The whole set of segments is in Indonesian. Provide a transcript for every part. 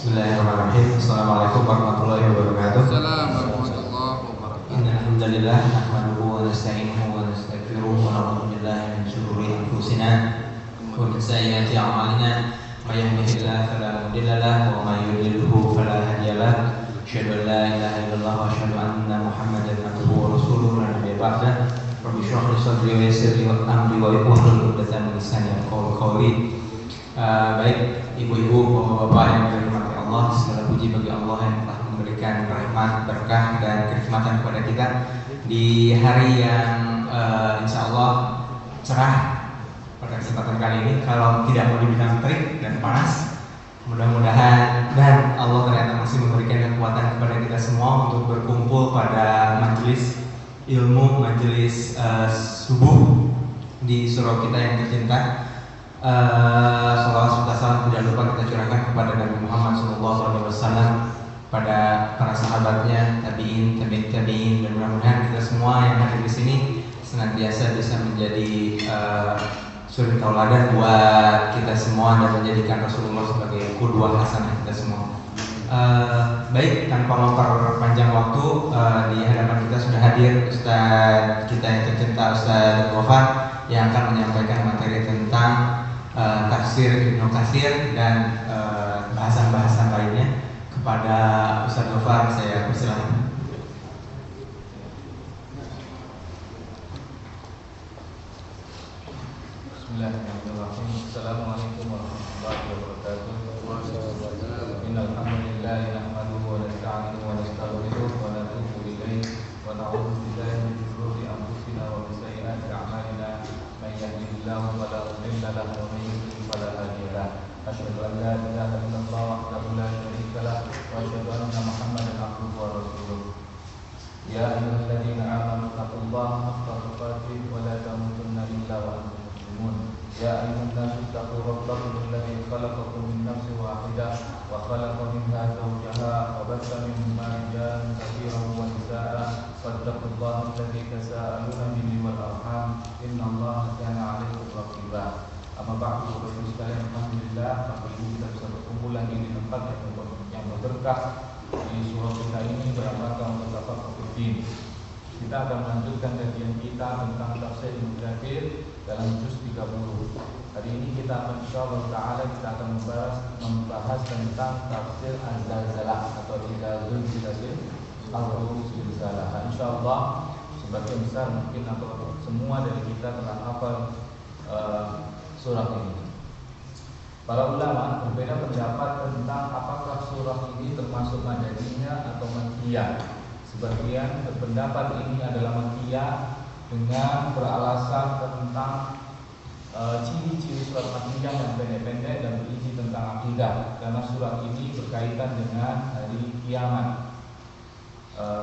Bismillahirrahmanirrahim. Assalamualaikum warahmatullahi wabarakatuh. Assalamualaikum warahmatullahi wabarakatuh. Innal hamdalillah nahmaduhu wa nasta'inuhu wa nastaghfiruh wa na'udzu billahi min shururi anfusina wa min sayyiati a'malina. May yahdihillahu fala mudilla lahu wa may yudlilhu fala hadiya lahu. Asyhadu an la ilaha illallah wa asyhadu anna Muhammadan abduhu wa rasuluhu la nabiyya ba'dah. Rabbi shrah li sadri wa yassir li amri wa hlul 'uqdatam min lisani yafqahu qawli. Baik ibu-ibu, bapak-bapak yang dirahmati Allah, segala puji bagi Allah yang telah memberikan rahmat, berkah dan kenikmatan kepada kita di hari yang insya Allah cerah pada kesempatan kali ini. Kalau tidak mau dibilang terik dan panas, mudah-mudahan dan Allah ternyata masih memberikan kekuatan kepada kita semua untuk berkumpul pada majelis ilmu, majelis subuh di surau kita yang tercinta. Salawat serta salam tidak lupa kita curahkan kepada Nabi Muhammad SAW, pada para sahabatnya, tabiin, tabiin, dan mudah-mudahan kita semua yang hadir di sini senantiasa bisa menjadi suri tauladan buat kita semua dan menjadikan Rasulullah sebagai qudwah hasanah kita semua. Baik, tanpa memperpanjang waktu, di hadapan kita sudah hadir Ustaz kita yang tercinta, Ustaz Gofar, yang akan menyampaikan materi tentang tafsir Ibnu Katsir dan bahasan-bahasan lainnya. Kepada Ustaz Gofar saya persilakan. Bismillahirrahmanirrahim. Assalamualaikum warahmatullahi wabarakatuh. Innal hamdalillah nahmaduhu wa nasta'inuhu wa nastaghfiruh wa natubu ilayh wa na'udzu billahi min shururi anfusina wa min sayyiati a'malina. May yahdihillahu fala mudilla lahu wa may yudlil fala hadiya lahu. Asyhadu an la ilaha illallah wahdahu la syarika lahu wa asyhadu anna Muhammadan abduhu wa rasuluh. Ya ayyuhalladzina amanu taqullaha haqqa tuqatih wa la tamutunna illa wa antum muslimun. Ya ayyuhan nasu taqu rabbakum alladzi khalaqakum min nafsin wahidah wa khalaqa minha zawjaha wa bassa minhuma rijalan katsiran wa nisaa'a wattaqullaha alladzi tasaaluna bihi wal arham innallaha kana 'alaikum raqiba. Amma ba'du, Bapak sekalian, alhamdulillah Bapak Ibu kita bisa berkumpul lagi di tempat yang berberkah di surau kita ini dalam rangka untuk tafaqquh fiddin. Kita akan melanjutkan kajian kita tentang tafsir Ibnu Katsir dalam juz 30. Hari ini kita akan insyaallah taala kita akan membahas tentang tafsir Az-Zalzalah atau Idza Zulzilatil Ardu Zilzalaha. Insyaallah sebagian besar mungkin atau semua dari kita telah hafal surah ini. Para ulama berbeda pendapat tentang apakah surah ini termasuk madaniyah atau makkiyah. Sebagian berpendapat ini adalah makkiyah dengan beralasan tentang ciri-ciri surat makkiyah yang pendek-pendek dan berisi tentang akidah, karena surat ini berkaitan dengan hari kiamat,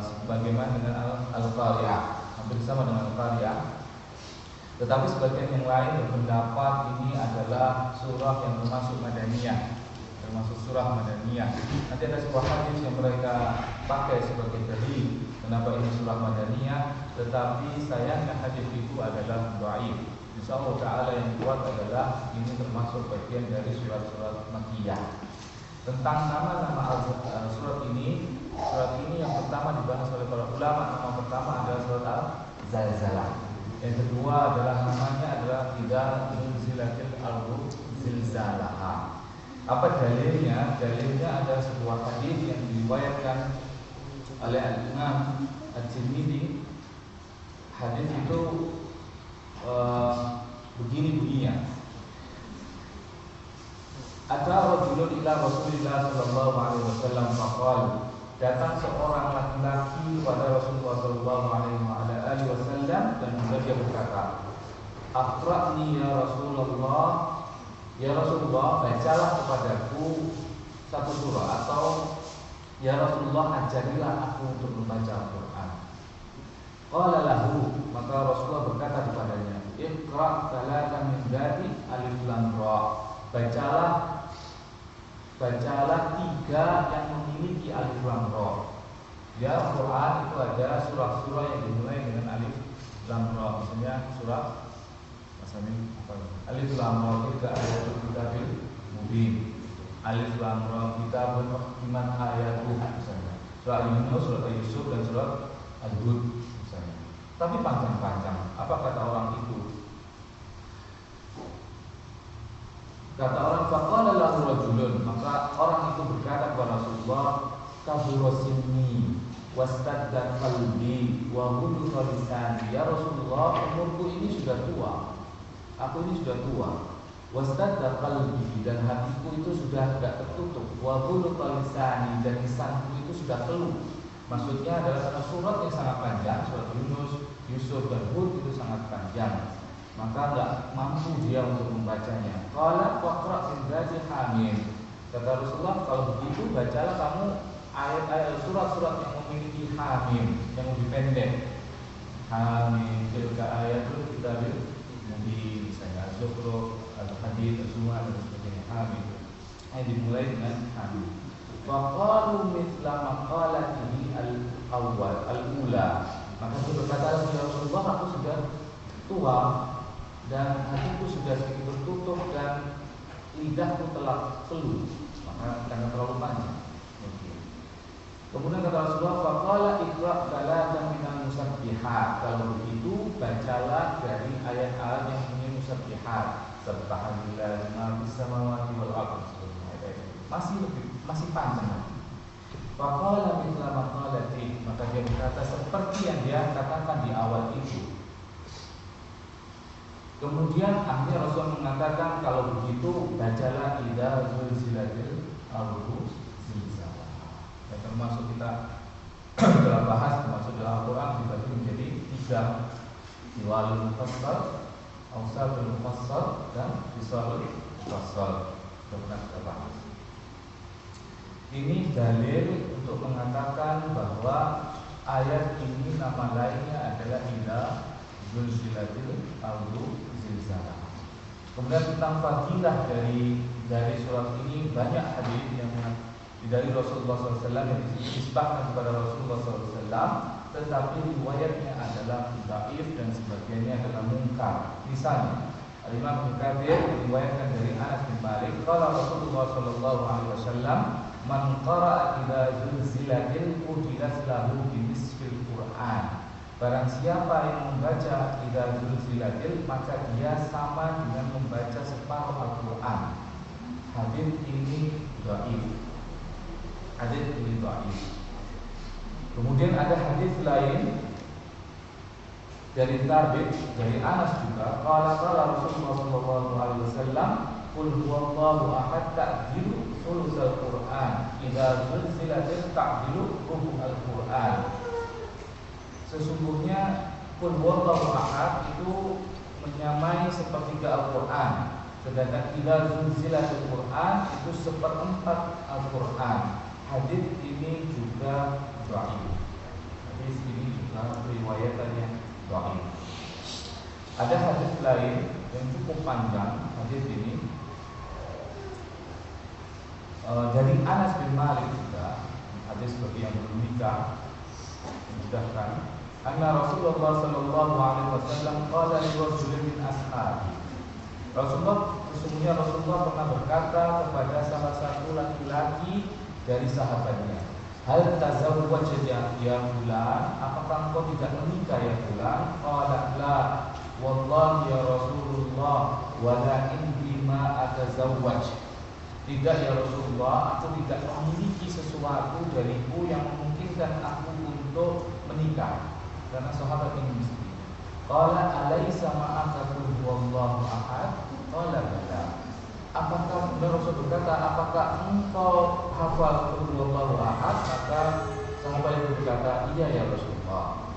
sebagaimana dengan Al-Qari'ah, hampir sama dengan Al-Qari'ah. Tetapi sebagian yang lain berpendapat ini adalah surah yang termasuk madaniyah, termasuk surah madaniyah. Nanti ada sebuah hadis yang mereka pakai sebagai dalil kenapa ini surah madaniyah, tetapi sayangnya hadis itu adalah dhaif. Insyaallah taala yang kuat adalah ini termasuk bagian dari surat-surat makkiyah. Tentang nama-nama surat ini yang pertama dibahas oleh para ulama. Nama pertama adalah surat Al-Zalzalah. Yang kedua adalah namanya adalah Idza Zulzilatil Ardu Zilzalaha. Apa dalilnya? Dalilnya ada sebuah hadis yang diriwayatkan oleh Al-Imam At-Tirmidzi. Hadis itu begini bunyinya. Ata rajulun ila Rasulillah sallallahu alaihi wasallam faqala, datang seorang laki-laki kepada Rasulullah sallallahu alaihi wasallam dan dia berkata, "Aqra'ni ya Rasulullah, ya Rasulullah, bacalah kepadaku satu surah," atau "Ya Rasulullah, ajarilah aku untuk membaca Al-Qur'an." Qala lahu, maka Rasulullah berkata kepadanya, "Iqra' thalathan min dzati alif lam ra." Bacalah tiga yang memiliki alif lam ra. Ya, Al-Quran itu ada surah-surah yang dimulai dengan alif lam ra. Misalnya surah alif lam ra itu ayatul kitabil mubin. Alif Lam Ra kitabun uhkimat ayatuh misalnya. Surah Yunus, surah Yusuf dan surah Al-Hud misalnya. Tapi panjang-panjang. Apa kata orang itu? Kata orang faqala lahu rajulun, maka orang itu berkata kepada Rasulullah, kabura sinni wastadda qalbi wa hudu lisani. Ya Rasulullah, umurku ini sudah tua. Aku ini sudah tua. Wastadda qalbi, dan hatiku itu sudah tidak tertutup. Wa hudu lisani, dan lisanku itu sudah keluh. Maksudnya adalah karena surat yang sangat panjang, surat Yunus, Yusuf dan Hud itu sangat panjang. Maka tidak mampu dia untuk membacanya. Qala faqra' min dzati hamim. Kata Rasulullah, kalau begitu bacalah kamu ayat-ayat surat-surat yang memiliki hamim, yang lebih pendek. Hamim, tilka ayatul kitabil mubin, misalnya Az-Zukhruf, Al-Hadid, Az-Zumar dan sebagainya. Hamim. Yang dimulai dengan hamim. Faqalu mithla maqalatihi al-awwal, al-ula. Maka dia berkata, ya Rasulullah, aku sudah tua dan hatiku sudah sedikit tertutup dan lidahku telah keluh, maka karena terlalu panjang. Kemudian kata Rasulullah, faqala iqra' balagan minal musabbihat. Kalau begitu bacalah dari ayat-ayat yang punya musabbihat, subhanallahi ma fis samawati wal ardh. Masih panjang. Faqala mithla maqalati, maka dia berkata seperti yang dia katakan di awal itu. Kemudian akhirnya Rasul mengatakan, kalau begitu bacalah idza zulzilatil ardu zilzalaha. Ya, termasuk kita dalam bahas, termasuk dalam Al-Quran dibagi menjadi 3: Tiwalul mufassal, Awsadul mufassal, dan Fisalul mufassal. Pernah kita bahas. Ini dalil untuk mengatakan bahwa ayat ini nama lainnya adalah idza zulzilatil ardu zilzalaha. Kemudian tentang fadilah dari surat ini banyak hadis yang dari Rasulullah SAW yang disebutkan kepada Rasulullah SAW, tetapi riwayatnya adalah dhaif dan sebagainya adalah munkar. Misalnya Imam Ibnu Katsir meriwayatkan dari Anas bin Malik, qala Rasulullah SAW, man qara'a idza zulzilatil ujilat lahu bi nisfil Qur'an. Barang siapa yang membaca idza zulzilatil, maka dia sama dengan membaca separuh Al-Qur'an. Hadis ini dhaif. Hadis ini dhaif. Kemudian ada hadis lain dari Thabit, dari Anas juga, qala Rasulullah sallallahu alaihi wasallam, qul huwallahu ahad ta'dilu thulutsal Qur'an, idza zulzilatil ta'dilu rubu'al Qur'an. Sesungguhnya qul huwallahu ahad itu menyamai sepertiga Al-Qur'an, sedangkan idza zulzilatil Qur'an itu seperempat Al-Qur'an. Hadis ini juga dhaif. Hadis ini juga riwayatannya dhaif. Ada hadis lain yang cukup panjang, hadis ini dari Anas bin Malik juga, hadis seperti yang belum nikah, memudahkan. Anna Rasulullah sallallahu alaihi wasallam qala li rajulin min ashabi. Sesungguhnya Rasulullah pernah berkata kepada salah satu laki-laki dari sahabatnya, hal tazawwajta ya fulan, apakah engkau tidak menikah ya fulan? Qala la, wallahi ya Rasulullah, walakin bima atazawwaj. Tidak ya Rasulullah, aku tidak memiliki sesuatu dariku yang memungkinkan aku untuk menikah. Karena sahabat ini miskin. Qala alaysa ma'aka qul huwallahu ahad? Qala bala. Apakah Rasul berkata, apakah engkau hafal qul huwallahu ahad? Maka sahabat itu berkata, iya ya Rasulullah.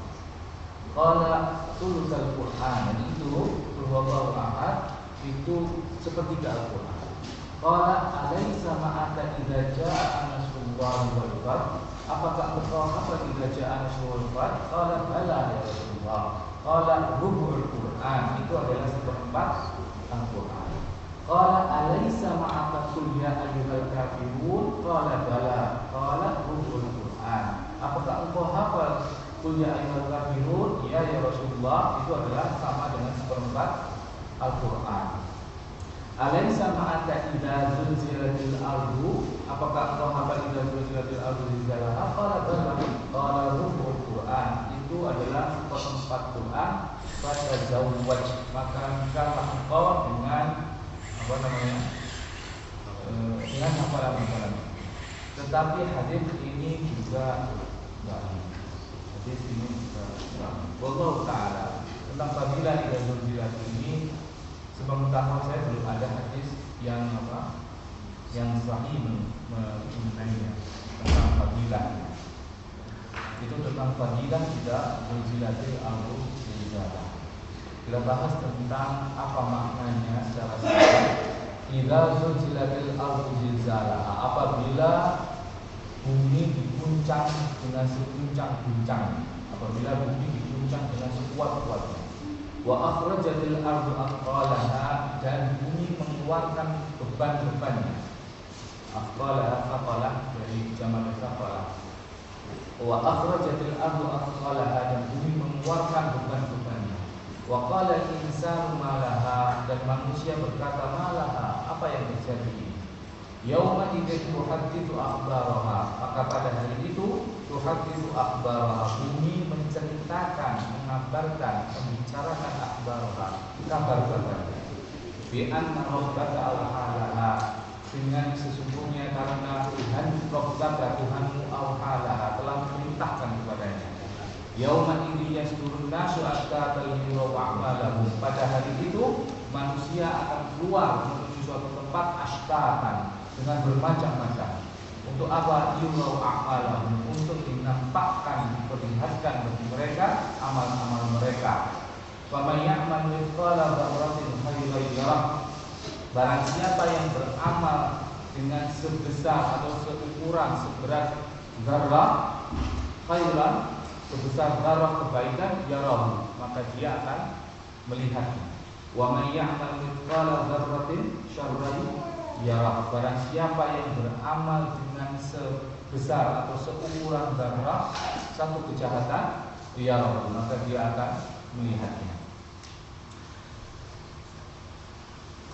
Qala thulutsal Qur'an, itu qul huwallahu ahad itu sepertiga Al-Qur'an. Qala alaysa ma'aka idza jaa'a nasrullahi wal fath? Apakah engkau hafal idza jaa'a nasrullahi wal fath? Qala bala ya Rasulullah. Qala rubu'ul Qur'an, itu adalah seperempat Al-Qur'an. Qala alaysa ma'aka qul ya ayyuhal kafirun? Qala bala. Qala rubu'ul Qur'an. Apakah engkau hafal qul ya ayyuhal kafirun? Ya Rasulullah, itu adalah sama dengan seperempat Al-Qur'an. Alaysa ma'aka idza zulzilatil ardu, apakah engkau hafal idza zulzilatil ardu zilzalaha? Qala ruhul Quran, itu adalah seperempat Quran. Pada zawwaj, maka engkau dengan dengan hafalan. Tetapi hadis ini juga hadis ini juga wallahu ta'ala. Tentang fadilah idza zulzilat ini, sebenarnya saya belum ada hadis yang sahih mengenainya tentang fadilah. Itu tentang fadilah tidak zulzilatil ardu zilzalaha. Kita bahas tentang apa maknanya secara singkat. Idza zulzilatil ardu zilzalaha, apabila bumi diguncang dengan seguncang-guncang, apabila bumi diguncang dengan sekuat-kuatnya. Wa akhrajatil ardu athqalaha, dan bumi mengeluarkan beban-bebannya. Athqalaha dari jamak thaqala. Wa akhrajatil ardu athqalaha, dan bumi mengeluarkan beban-bebannya. Wa qala al-insanu ma laha, dan manusia berkata ma laha, apa yang terjadi? Yauma idzin tuhadditsu akhbaraha, maka pada hari itu tuhadditsu akhbaraha, bumi menceritakan, mengabarkan, membicarakan akhbaraha, kabar-kabarnya. Bi anna rabbaka awhalaha, dengan sesungguhnya karena Tuhan Rabbaka, Tuhanmu awhalaha, telah memerintahkan kepadanya. Yauma idzin yasdurun nasu ashtatan liyuraw a'malahum, pada hari itu manusia akan keluar menuju suatu tempat ashtatan, dengan bermacam-macam. Untuk apa? Yuraw a'malahum, untuk dinampakkan, diperlihatkan bagi mereka amal-amal mereka. Faman ya'mal mithqala dzarratin khairan yarah, barang siapa yang beramal dengan sebesar atau seukuran seberat zarrah khairan, sebesar zarrah kebaikan, yarahu, maka dia akan melihatnya. Wa man ya'mal mithqala dzarratin syarran yarah, barang siapa yang beramal dengan sebesar atau seukuran zarrah satu kejahatan, yarahu, maka dia akan melihatnya.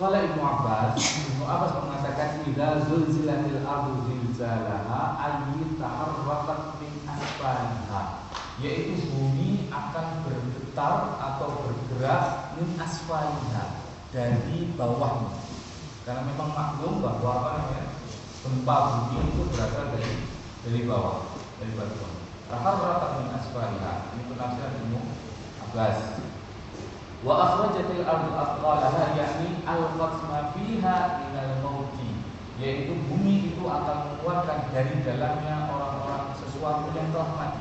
Qala Ibnu Abbas mengatakan idza zulzilatil ardu zilzalaha ay taharrakat min asfaliha, yaitu bumi akan bergetar atau bergerak min asfaliha, dari bawahnya. Karena memang maklum bahwa gempa bumi itu berasal dari bawah, dari batuan. Taharrakat min asfaliha, ini penafsiran Ibnu Abbas. Wa akhrajatil ardu athqalaha, yakni alqat ma fiha minal mauti, yaitu bumi itu akan mengeluarkan dari dalamnya orang-orang sesuatu yang telah mati.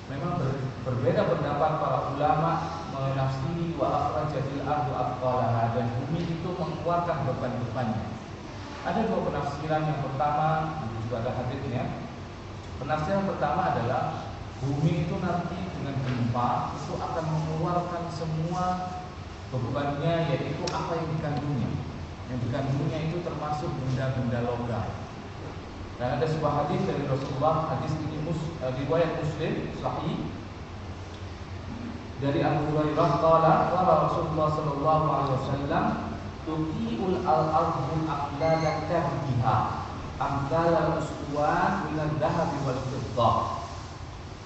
Memang berbeda pendapat para ulama menafsiri wa akhrajatil ardu athqalaha, dan bumi itu mengeluarkan beban-bebannya. Ada dua penafsiran. Yang pertama, juga ada hadisnya. Penafsiran pertama adalah bumi itu nanti dengan gempa itu akan mengeluarkan semua bebannya, yaitu apa yang dikandungnya. Yang dikandungnya itu termasuk benda-benda logam. Dan ada sebuah hadis dari Rasulullah, hadis ini riwayat Muslim sahih, dari Abu Hurairah qala Rasulullah sallallahu alaihi wasallam tuqiul al-ardhu aqlada biha amdal uswan min al-dhahab wal fiddah.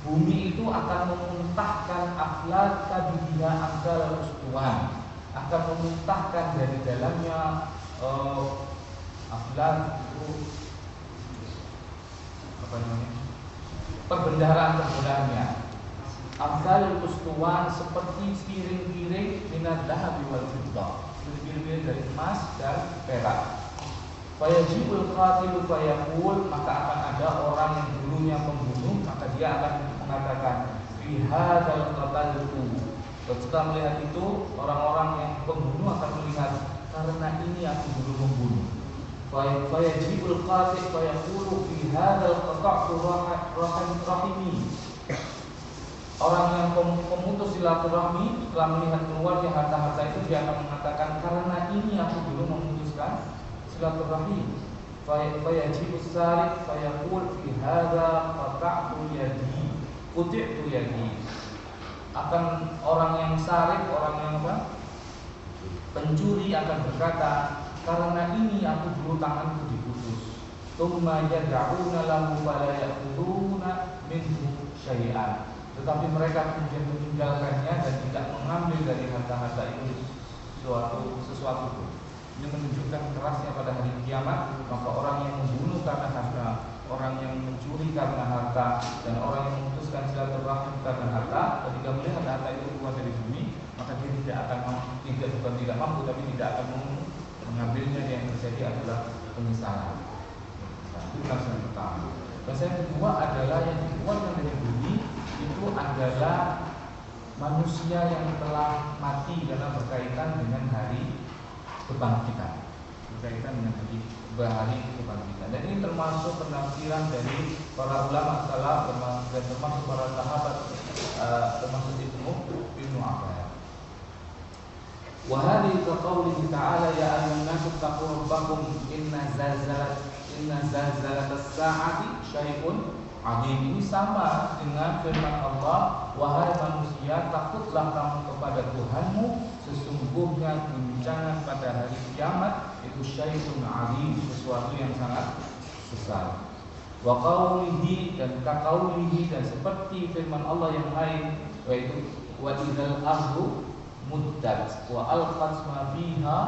Bumi itu akan memuntahkan aflad kabiha amdal uswan, akan memuntahkan dari dalamnya aflad itu apa namanya, perbendaharaan-perbendaharannya. Amdal uswan seperti piring-piring minad dhahab wal fiddah, piring-piring dari emas dan perak. Fayajibul qatilu fayaqul, maka akan ada orang yang dulunya pembunuh, maka dia akan mengatakan fi hadzal qataltu. Setelah melihat itu, orang-orang yang pembunuh akan melihat, karena ini aku dulu membunuh. Fayajibul qatil fayaqulu fi hadzal qata'tu rahimi. Orang yang pemutus silaturahmi setelah melihat keluarnya harta-harta itu, dia akan mengatakan, karena ini aku dulu memutuskan silaturahim. Fayajibus sarik fayaqul fi hadza qata'tu yadi, quti'tu yadi. Akan orang yang sarik, orang yang pencuri akan berkata, karena ini aku dulu tanganku diputus. Tsumma yad'una lahu fala ya'khuduna minhu syai'an. Tetapi mereka kemudian meninggalkannya dan tidak mengambil dari harta-harta itu sesuatu pun. Ini menunjukkan kerasnya pada hari kiamat. Maka orang yang membunuh karena harta, orang yang mencuri karena harta, dan orang yang memutuskan silaturahim karena harta, ketika melihat harta itu keluar dari bumi, maka dia tidak akan tidak mampu, tapi tidak akan mengambilnya. Yang terjadi adalah penyesalan. Itu kasus yang pertama. Kasus yang kedua adalah yang dikeluarkan dari bumi itu adalah manusia yang telah mati karena berkaitan dengan hari kebangkitan, hari kebangkitan. Dan ini termasuk penafsiran dari para ulama salaf dan termasuk para sahabat, termasuk Ibnu Abbas. Wa hadhihi qawlihi ta'ala ya ayyuhan nasu taqu rabbakum inna zalzalatas sa'ati syai'un 'adzim. Ini sama dengan firman Allah, wahai manusia, takutlah kamu kepada Tuhanmu, sesungguhnya guncangan pada hari kiamat itu syai'un 'adzim, sesuatu yang sangat besar. Wa qaulihi dan kaqaulihi, dan seperti firman Allah yang lain, yaitu wa idzal ardu muddat wa alqat ma fiha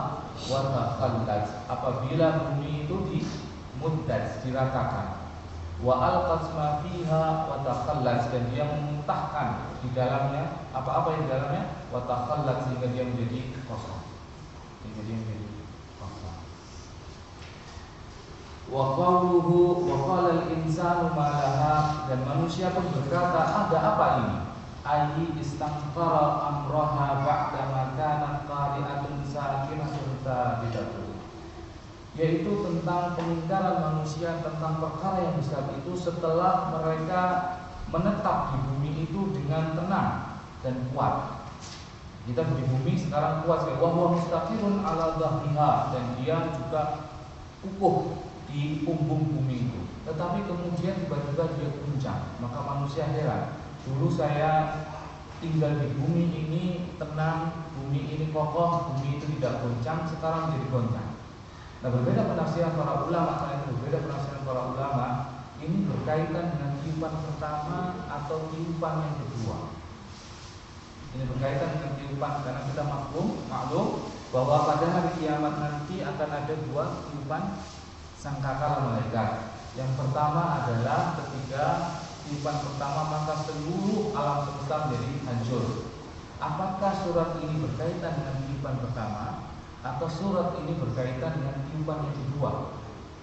wa takhallat. Apabila bumi itu muddat, diratakan, wa alqat ma fiha wa takhallat, dan dia memuntahkan di dalamnya apa-apa yang di dalamnya, wa takhallat, sehingga dia menjadi kosong. Wa qawluhu wa qala al-insanu ma laha, dan manusia pun berkata, ada apa ini? Ayyi istanqara amraha ba'da ma kanat qari'atun sakinatun thabitun, yaitu tentang peninggalan manusia tentang perkara yang besar itu setelah mereka menetap di bumi itu dengan tenang dan kuat. Kita di bumi sekarang kuat sekali, wa huwa mustaqirun ala dhahriha, dan dia juga kukuh di punggung bumi itu. Tetapi kemudian tiba-tiba dia guncang. Maka manusia heran, dulu saya tinggal di bumi ini tenang, bumi ini kokoh, bumi itu tidak goncang, sekarang jadi goncang. Nah, berbeda penafsiran para ulama, ini berkaitan dengan tiupan pertama atau tiupan yang kedua. Ini berkaitan dengan tiupan, karena kita maklum bahwa pada hari kiamat nanti akan ada dua tiupan sangkakala malaikat. Yang pertama adalah ketika tiupan pertama, maka seluruh alam semesta menjadi hancur. Apakah surat ini berkaitan dengan tiupan pertama atau surat ini berkaitan dengan tiupan yang kedua?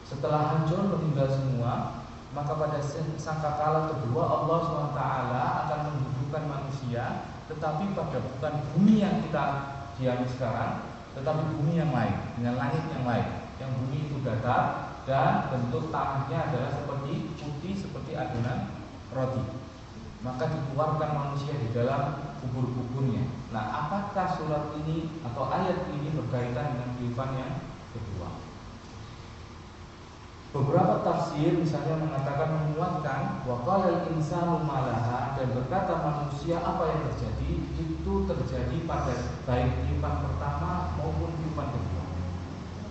Setelah hancur meninggal semua, maka pada sangkakala kedua Allah SWT akan menghidupkan manusia, tetapi pada bukan bumi yang kita diami sekarang, tetapi bumi yang lain, dengan langit yang lain. Yang bumi itu datar dan bentuk tanahnya adalah seperti putih, seperti adonan roti. Maka dikeluarkan manusia di dalam kubur-kuburnya. Nah, apakah surat ini atau ayat ini berkaitan dengan tiupan yang kedua? Beberapa tafsir misalnya mengatakan, menguatkan wa qala al-insanu ma laha, dan berkata manusia apa yang terjadi, itu terjadi pada baik tiupan pertama maupun tiupan kedua.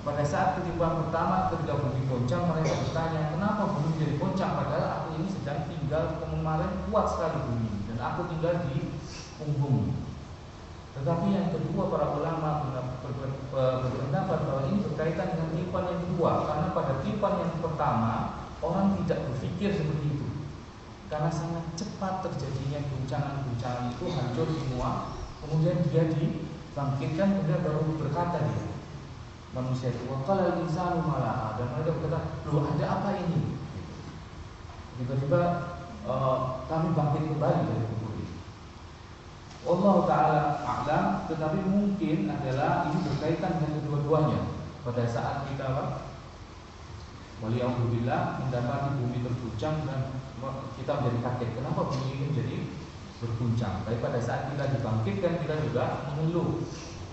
Pada saat tiupan pertama ketika bumi goncang, mereka bertanya, kenapa bumi jadi goncang, padahal aku ini sedang tinggal kemarin kuat sekali bumi dan aku tinggal di punggung. Tetapi yang kedua, para ulama berpendapat bahwa ini berkaitan dengan tiupan yang kedua, karena pada tiupan yang pertama orang tidak berpikir seperti itu, karena sangat cepat terjadinya guncangan-guncangan itu, hancur semua. Kemudian dia dibangkitkan, kemudian baru berkata dia manusia itu, wa qala al-insanu ma laha, dan mereka berkata, loh ada apa ini? Tiba-tiba kami bangkit kembali dari kubur ini. Allah Ta'ala a'lam, tetapi mungkin adalah ini berkaitan dengan kedua-duanya. Pada saat kita waliyahudillah mendapati bumi terguncang dan kita menjadi kaget, kenapa bumi ini menjadi berguncang. Tapi pada saat kita dibangkitkan, kita juga mengeluh,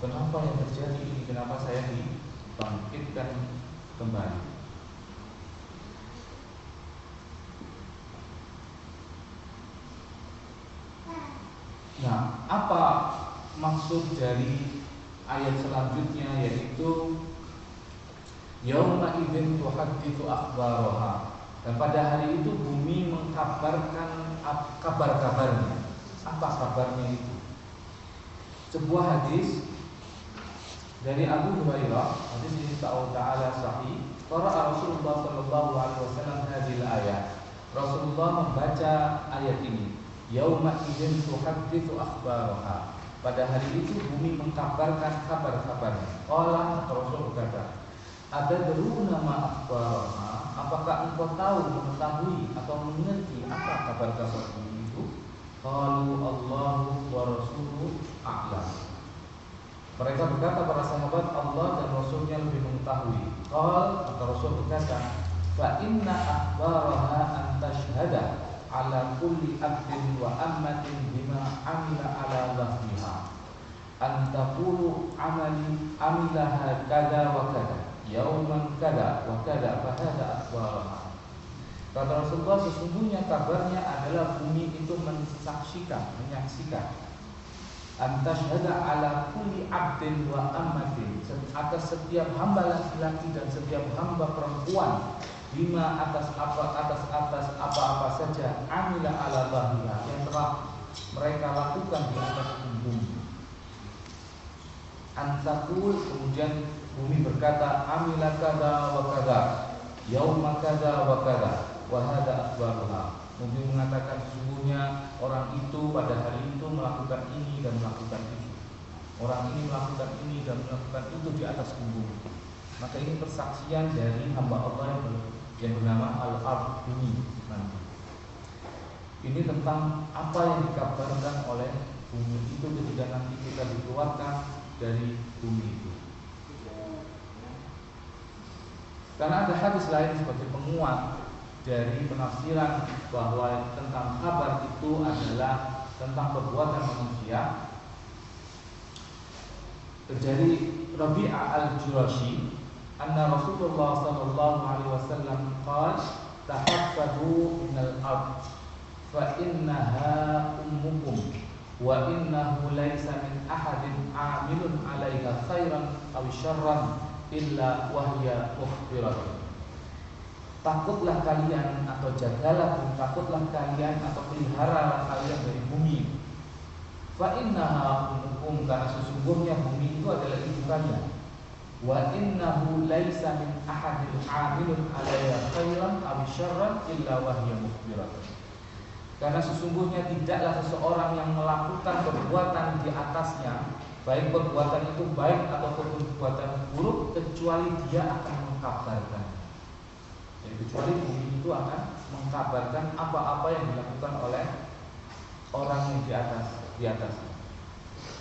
kenapa yang terjadi ini, kenapa saya dibangkitkan kembali. Nah, apa maksud dari ayat selanjutnya, yaitu Yauma idzin tuhadditsu akhbaraha. Dan pada hari itu bumi mengkabarkan kabar-kabarnya. Apa kabarnya itu? Sebuah hadis dari Abu Hurairah, hadis ini ta'ala sahih. Qara'a Rasulullah sallallahu alaihi wasallam hadhil ayat. Rasulullah membaca ayat ini. Yauma idzin tuhadditsu akhbaraha. Pada hari itu bumi mengkabarkan kabar-kabarnya. Qala, Rasul berkata, "Atadruna ma akhbaraha?" Apakah engkau tahu, mengetahui atau mengerti apa kabar-kabar bumi itu? Qalu Allahu wa rasuluhu a'lam. Mereka berkata para sahabat, Allah dan Rasulnya lebih mengetahui. Qal, maka Rasul berkata, fa inna akhbaraha an tashhada ala kulli abdin wa ammatin bima amila ala dhahriha an taqulu amilaha kada wa kada yauman kada wa kada fa hada akhbaraha. Kata Rasulullah, sesungguhnya kabarnya adalah bumi itu menyaksikan antashhada ala kulli abdin wa ammatin, atas setiap hamba laki-laki dan setiap hamba perempuan, bima atas apa saja amila ala bahriha yang telah mereka lakukan di atas bumi. Antakul, kemudian bumi berkata amila kada wa kada yauma kada wa kada wa hada akhbaruha. Bumi mengatakan sesungguhnya orang itu pada hari itu melakukan ini dan melakukan itu. Orang ini melakukan ini dan melakukan itu di atas bumi. Maka ini persaksian dari hamba Allah yang bernama Al-Ard, bumi. Ini tentang apa yang dikabarkan oleh bumi itu ketika nanti kita dikeluarkan dari bumi itu. Karena ada hadis lain sebagai penguat dari penafsiran bahwa tentang kabar itu adalah tentang perbuatan manusia. Dari Rabi'ah al-Jurashi, anna Rasulullah sallallahu alaihi wasallam qala tahaffadhu minal ard fa innaha ummukum wa innahu laysa min ahadin 'amilun 'alaiha khairan aw syarran illa wahya mukhbiratun. Takutlah kalian atau jagalah, takutlah kalian atau peliharalah kalian dari bumi. Fa innaha ummukum, karena sesungguhnya bumi itu adalah ibu kalian. Wa innahu laisa min ahadin 'amilun 'alaiha khairan aw syarran illa wahya mukhbiratun. Karena sesungguhnya tidaklah seseorang yang melakukan perbuatan di atasnya, baik perbuatan itu baik ataupun perbuatan buruk, kecuali dia akan mengkabarkan. Jadi kecuali bumi itu akan mengkabarkan apa-apa yang dilakukan oleh orang yang di atas.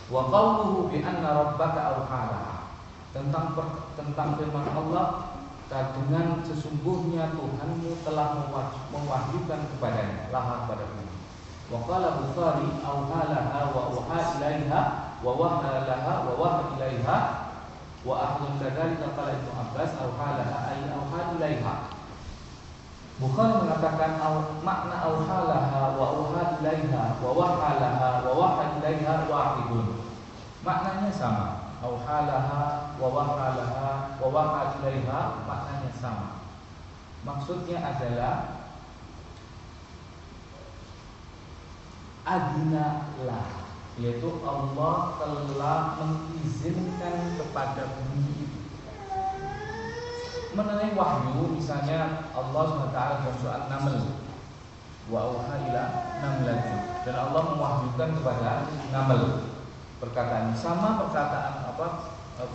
Wa qawluhu bi anna rabbaka awhalaha, tentang firman Allah, dengan sesungguhnya Tuhanmu telah mewahyukan kepadanya, laha pada bumi. Wa qala Bukhari awhalaha wa uha ilaiha wa wahalaha wa waha ilaiha wa ahlun kadzalika qala Ibnu Abbas awhalaha ay awha ilaiha. Bukhari mengatakan makna awhalaha wa uha ilaiha wa wahalaha wa waha ilaiha wahidun. Maknanya sama. Awhalaha wa wahalaha wa waha ilaiha maknanya sama. Maksudnya adalah adinalah, yaitu Allah telah mengizinkan kepada bumi itu. Mengenai wahyu, misalnya Allah SWT dalam surat Naml, wa auha ila namlatin, dan Allah mewahyukan kepada Naml. Perkataan sama perkataan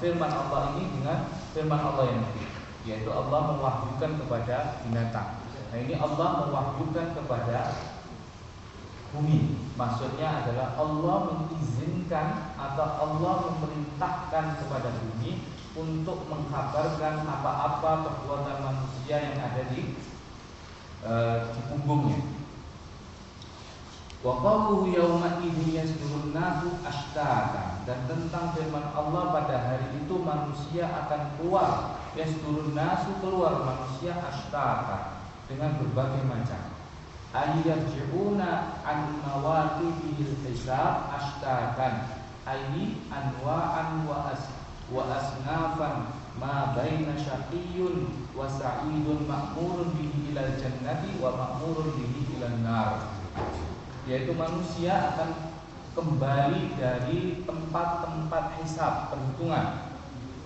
firman Allah ini dengan firman Allah yang lain, yaitu Allah mewahyukan kepada binatang. Nah ini Allah mewahyukan kepada bumi. Maksudnya adalah Allah mengizinkan atau Allah memerintahkan kepada bumi untuk mengkabarkan apa-apa perbuatan manusia yang ada di punggungnya. Wa qawluhu yawma idhin yasdurun nasu ashtatan, dan tentang firman Allah pada hari itu manusia akan keluar, yasdurun nasu, keluar manusia ashtatan, dengan berbagai macam. Ayyarji'una an mawaqifil hisab ashtatan, ayyi anwa'an wa asnafan ma baina syaqiyyun wa sa'idun ma'murun bihi ilal jannati wa ma'murun bihi ilan nar. Yaitu manusia akan kembali dari tempat-tempat hisab perhitungan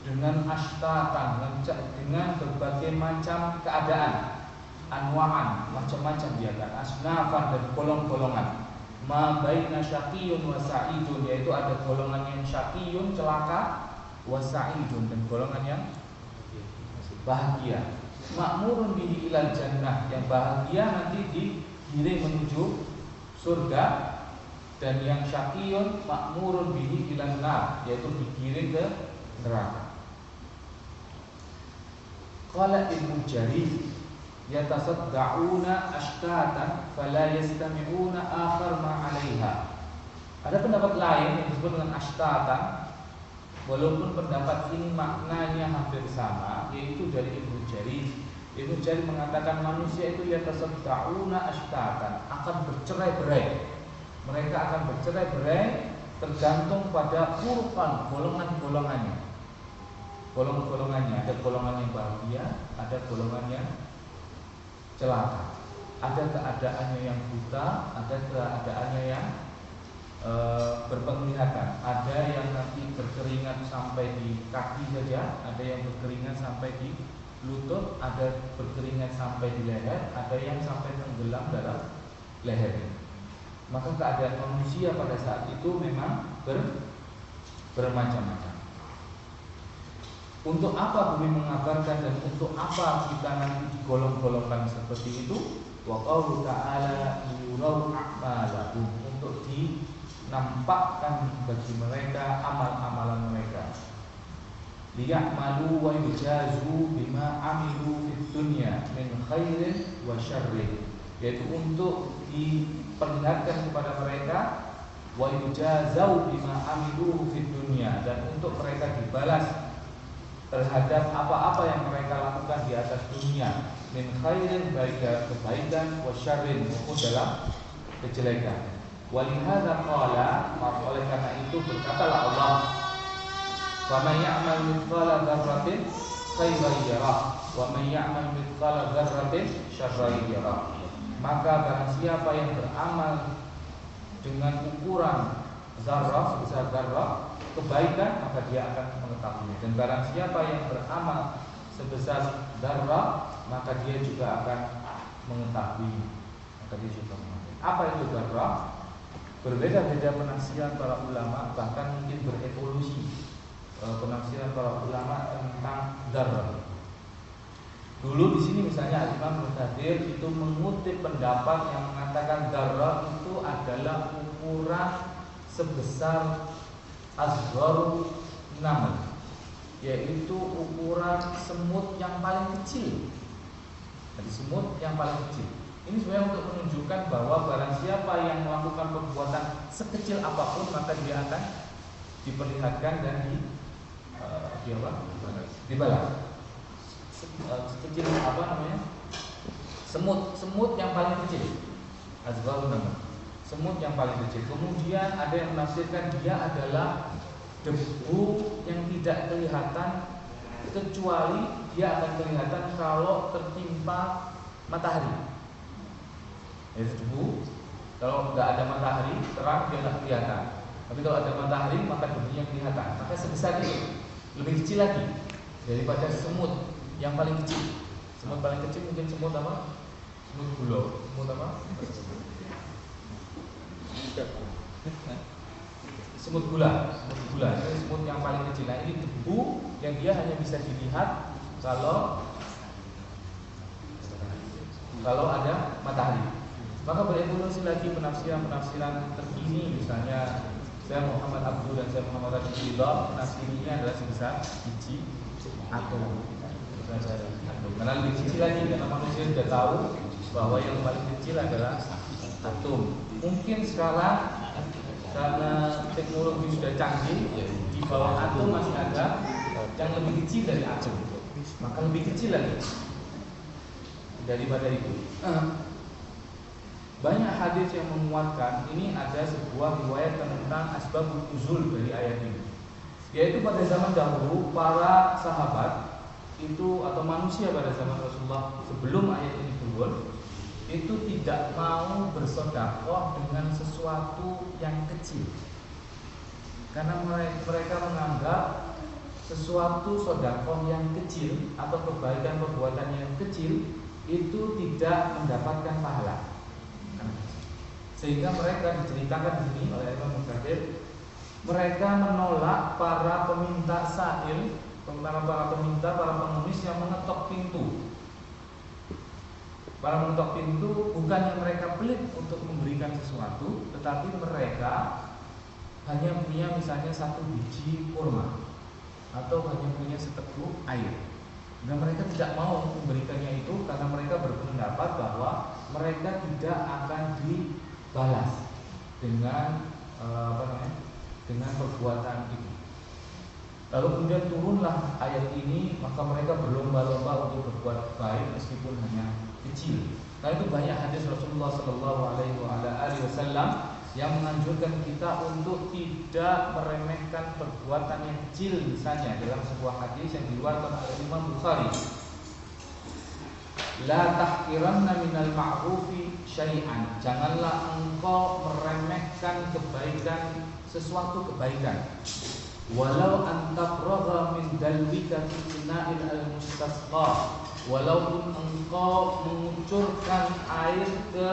dengan ashtatan, dengan berbagai macam keadaan, anwa'an, macam-macam dia kan, asnafan dan golong-golongan. Ma baina syaqiyyun wa sa'idun, yaitu ada golongan yang syaqiyyun celaka, wa sa'idun dan golongan yang bahagia. Ma'murun bihi ilal jannah, yang bahagia nanti digiring menuju surga, dan yang syaqiyyun ma'murun bihi ilan nar, yaitu digiring ke neraka. Qala Ibnu Jarir yatasadda'una ashtatan fala yastami'una akhar ma 'alaiha. Ada pendapat lain yang disebut dengan ashtatan, walaupun pendapat ini maknanya hampir sama, yaitu dari Ibnu Jarir. Ibnu Jarir mengatakan manusia itu yatasadda'una ashtatan, akan bercerai-berai. Mereka akan bercerai-berai tergantung pada urutan golongan-golongannya. Golongan-golongannya, ada golongan yang bahagia, ada golongan yang celaka. Ada keadaannya yang buta, ada keadaannya yang berpenglihatan. Ada yang nanti berkeringat sampai di kaki saja, ada yang berkeringat sampai di lutut, ada berkeringat sampai di leher, ada yang sampai tenggelam dalam lehernya. Maka keadaan manusia pada saat itu memang bermacam-macam. Untuk apa bumi mengabarkan dan untuk apa kita nanti digolong-golongkan seperti itu? Wa qaulu ta'ala yurau a'malahum, untuk dinampakkan bagi mereka amal-amalan mereka. Liya'malu wa yujazu bima amilu fid dunya min khairin wa syarrin, yaitu untuk diperlihatkan kepada mereka wa yujazau bima amilu fid dunya, dan untuk mereka dibalas terhadap apa-apa yang mereka lakukan di atas dunia, min khairin, baik kebaikan, wa syarrin, maupun dalam kejelekan. Walihadza qala, oleh karena itu berkatalah Allah, wa may ya'mal mithqala dzarratin khairan yarah wa may ya'mal mithqala dzarratin syarran yarah. Maka barang siapa yang beramal dengan ukuran zarrah, sebesar zarrah kebaikan, maka dia akan mengetahui. Dan barang siapa yang beramal sebesar zarrah, maka dia juga akan mengetahui. Maka dia juga mengetahui. Apa itu zarrah? Berbeda-beda penafsiran para ulama, bahkan mungkin berevolusi penafsiran para ulama tentang zarrah. Dulu di sini misalnya Imam Mu'tadir itu mengutip pendapat yang mengatakan zarrah itu adalah ukuran sebesar asgharu namal, yaitu ukuran semut yang paling kecil. Jadi semut yang paling kecil. Ini sebenarnya untuk menunjukkan bahwa barang siapa yang melakukan perbuatan sekecil apapun, maka dia akan diperlihatkan dan dibalas. Sekecil apa namanya? Semut yang paling kecil. Asgharun namal. Semut yang paling kecil. Kemudian ada yang menafsirkan dia adalah debu yang tidak kelihatan, kecuali dia akan kelihatan kalau tertimpa matahari. Itu debu. Kalau nggak ada matahari, terang dia nggak kelihatan. Tapi kalau ada matahari, maka debunya kelihatan. Maka sebesar itu, lebih kecil lagi daripada semut yang paling kecil. Semut paling kecil mungkin semut apa? Semut gula. Semut apa? Semut gula. Semut gula. Ini semut yang paling kecil. Nah, ini debu yang dia hanya bisa dilihat kalau ada matahari. Maka berevolusi lagi penafsiran terkini. Misalnya saya Muhammad Abdul dan saya Muhammad Abdullah, penafsirnya adalah sebesar biji atom. Karena lebih kecil lagi, karena manusia sudah tahu bahwa yang paling kecil adalah atom. Mungkin sekarang karena teknologi sudah canggih, di bawah atom masih ada yang lebih kecil dari atom, maka lebih kecil lagi daripada itu. Banyak hadis yang menguatkan ini. Ada sebuah riwayat tentang asbabun nuzul dari ayat ini. Yaitu pada zaman dahulu para sahabat itu atau manusia pada zaman Rasulullah sebelum ayat ini turun itu tidak mau bersedekah dengan sesuatu yang kecil, karena mereka menganggap sesuatu sedekah yang kecil atau kebaikan perbuatan yang kecil itu tidak mendapatkan pahala. Sehingga mereka diceritakan di sini oleh Imam Mukathir, mereka menolak para peminta sa'il, para pengemis yang mengetok pintu. Para mengetok pintu bukannya mereka pelit untuk memberikan sesuatu, tetapi mereka hanya punya misalnya satu biji kurma atau hanya punya seteguk air. Dan mereka tidak mau memberikannya itu karena mereka berpendapat bahwa mereka tidak akan dibalas dengan dengan perbuatan itu. Lalu kemudian turunlah ayat ini, maka mereka berlomba-lomba untuk berbuat baik meskipun hanya kecil. Nah, itu banyak hadis Rasulullah Shallallahu Alaihi Wasallam yang menganjurkan kita untuk tidak meremehkan perbuatan yang kecil. Misalnya dalam sebuah hadis yang diriwayatkan oleh Imam Bukhari, la tahqiranna minal ma'rufi syai'an, janganlah engkau meremehkan kebaikan, sesuatu kebaikan, walau antafragha min dalwika fi ina'il al-mustasqa, walaupun engkau mengucurkan air ke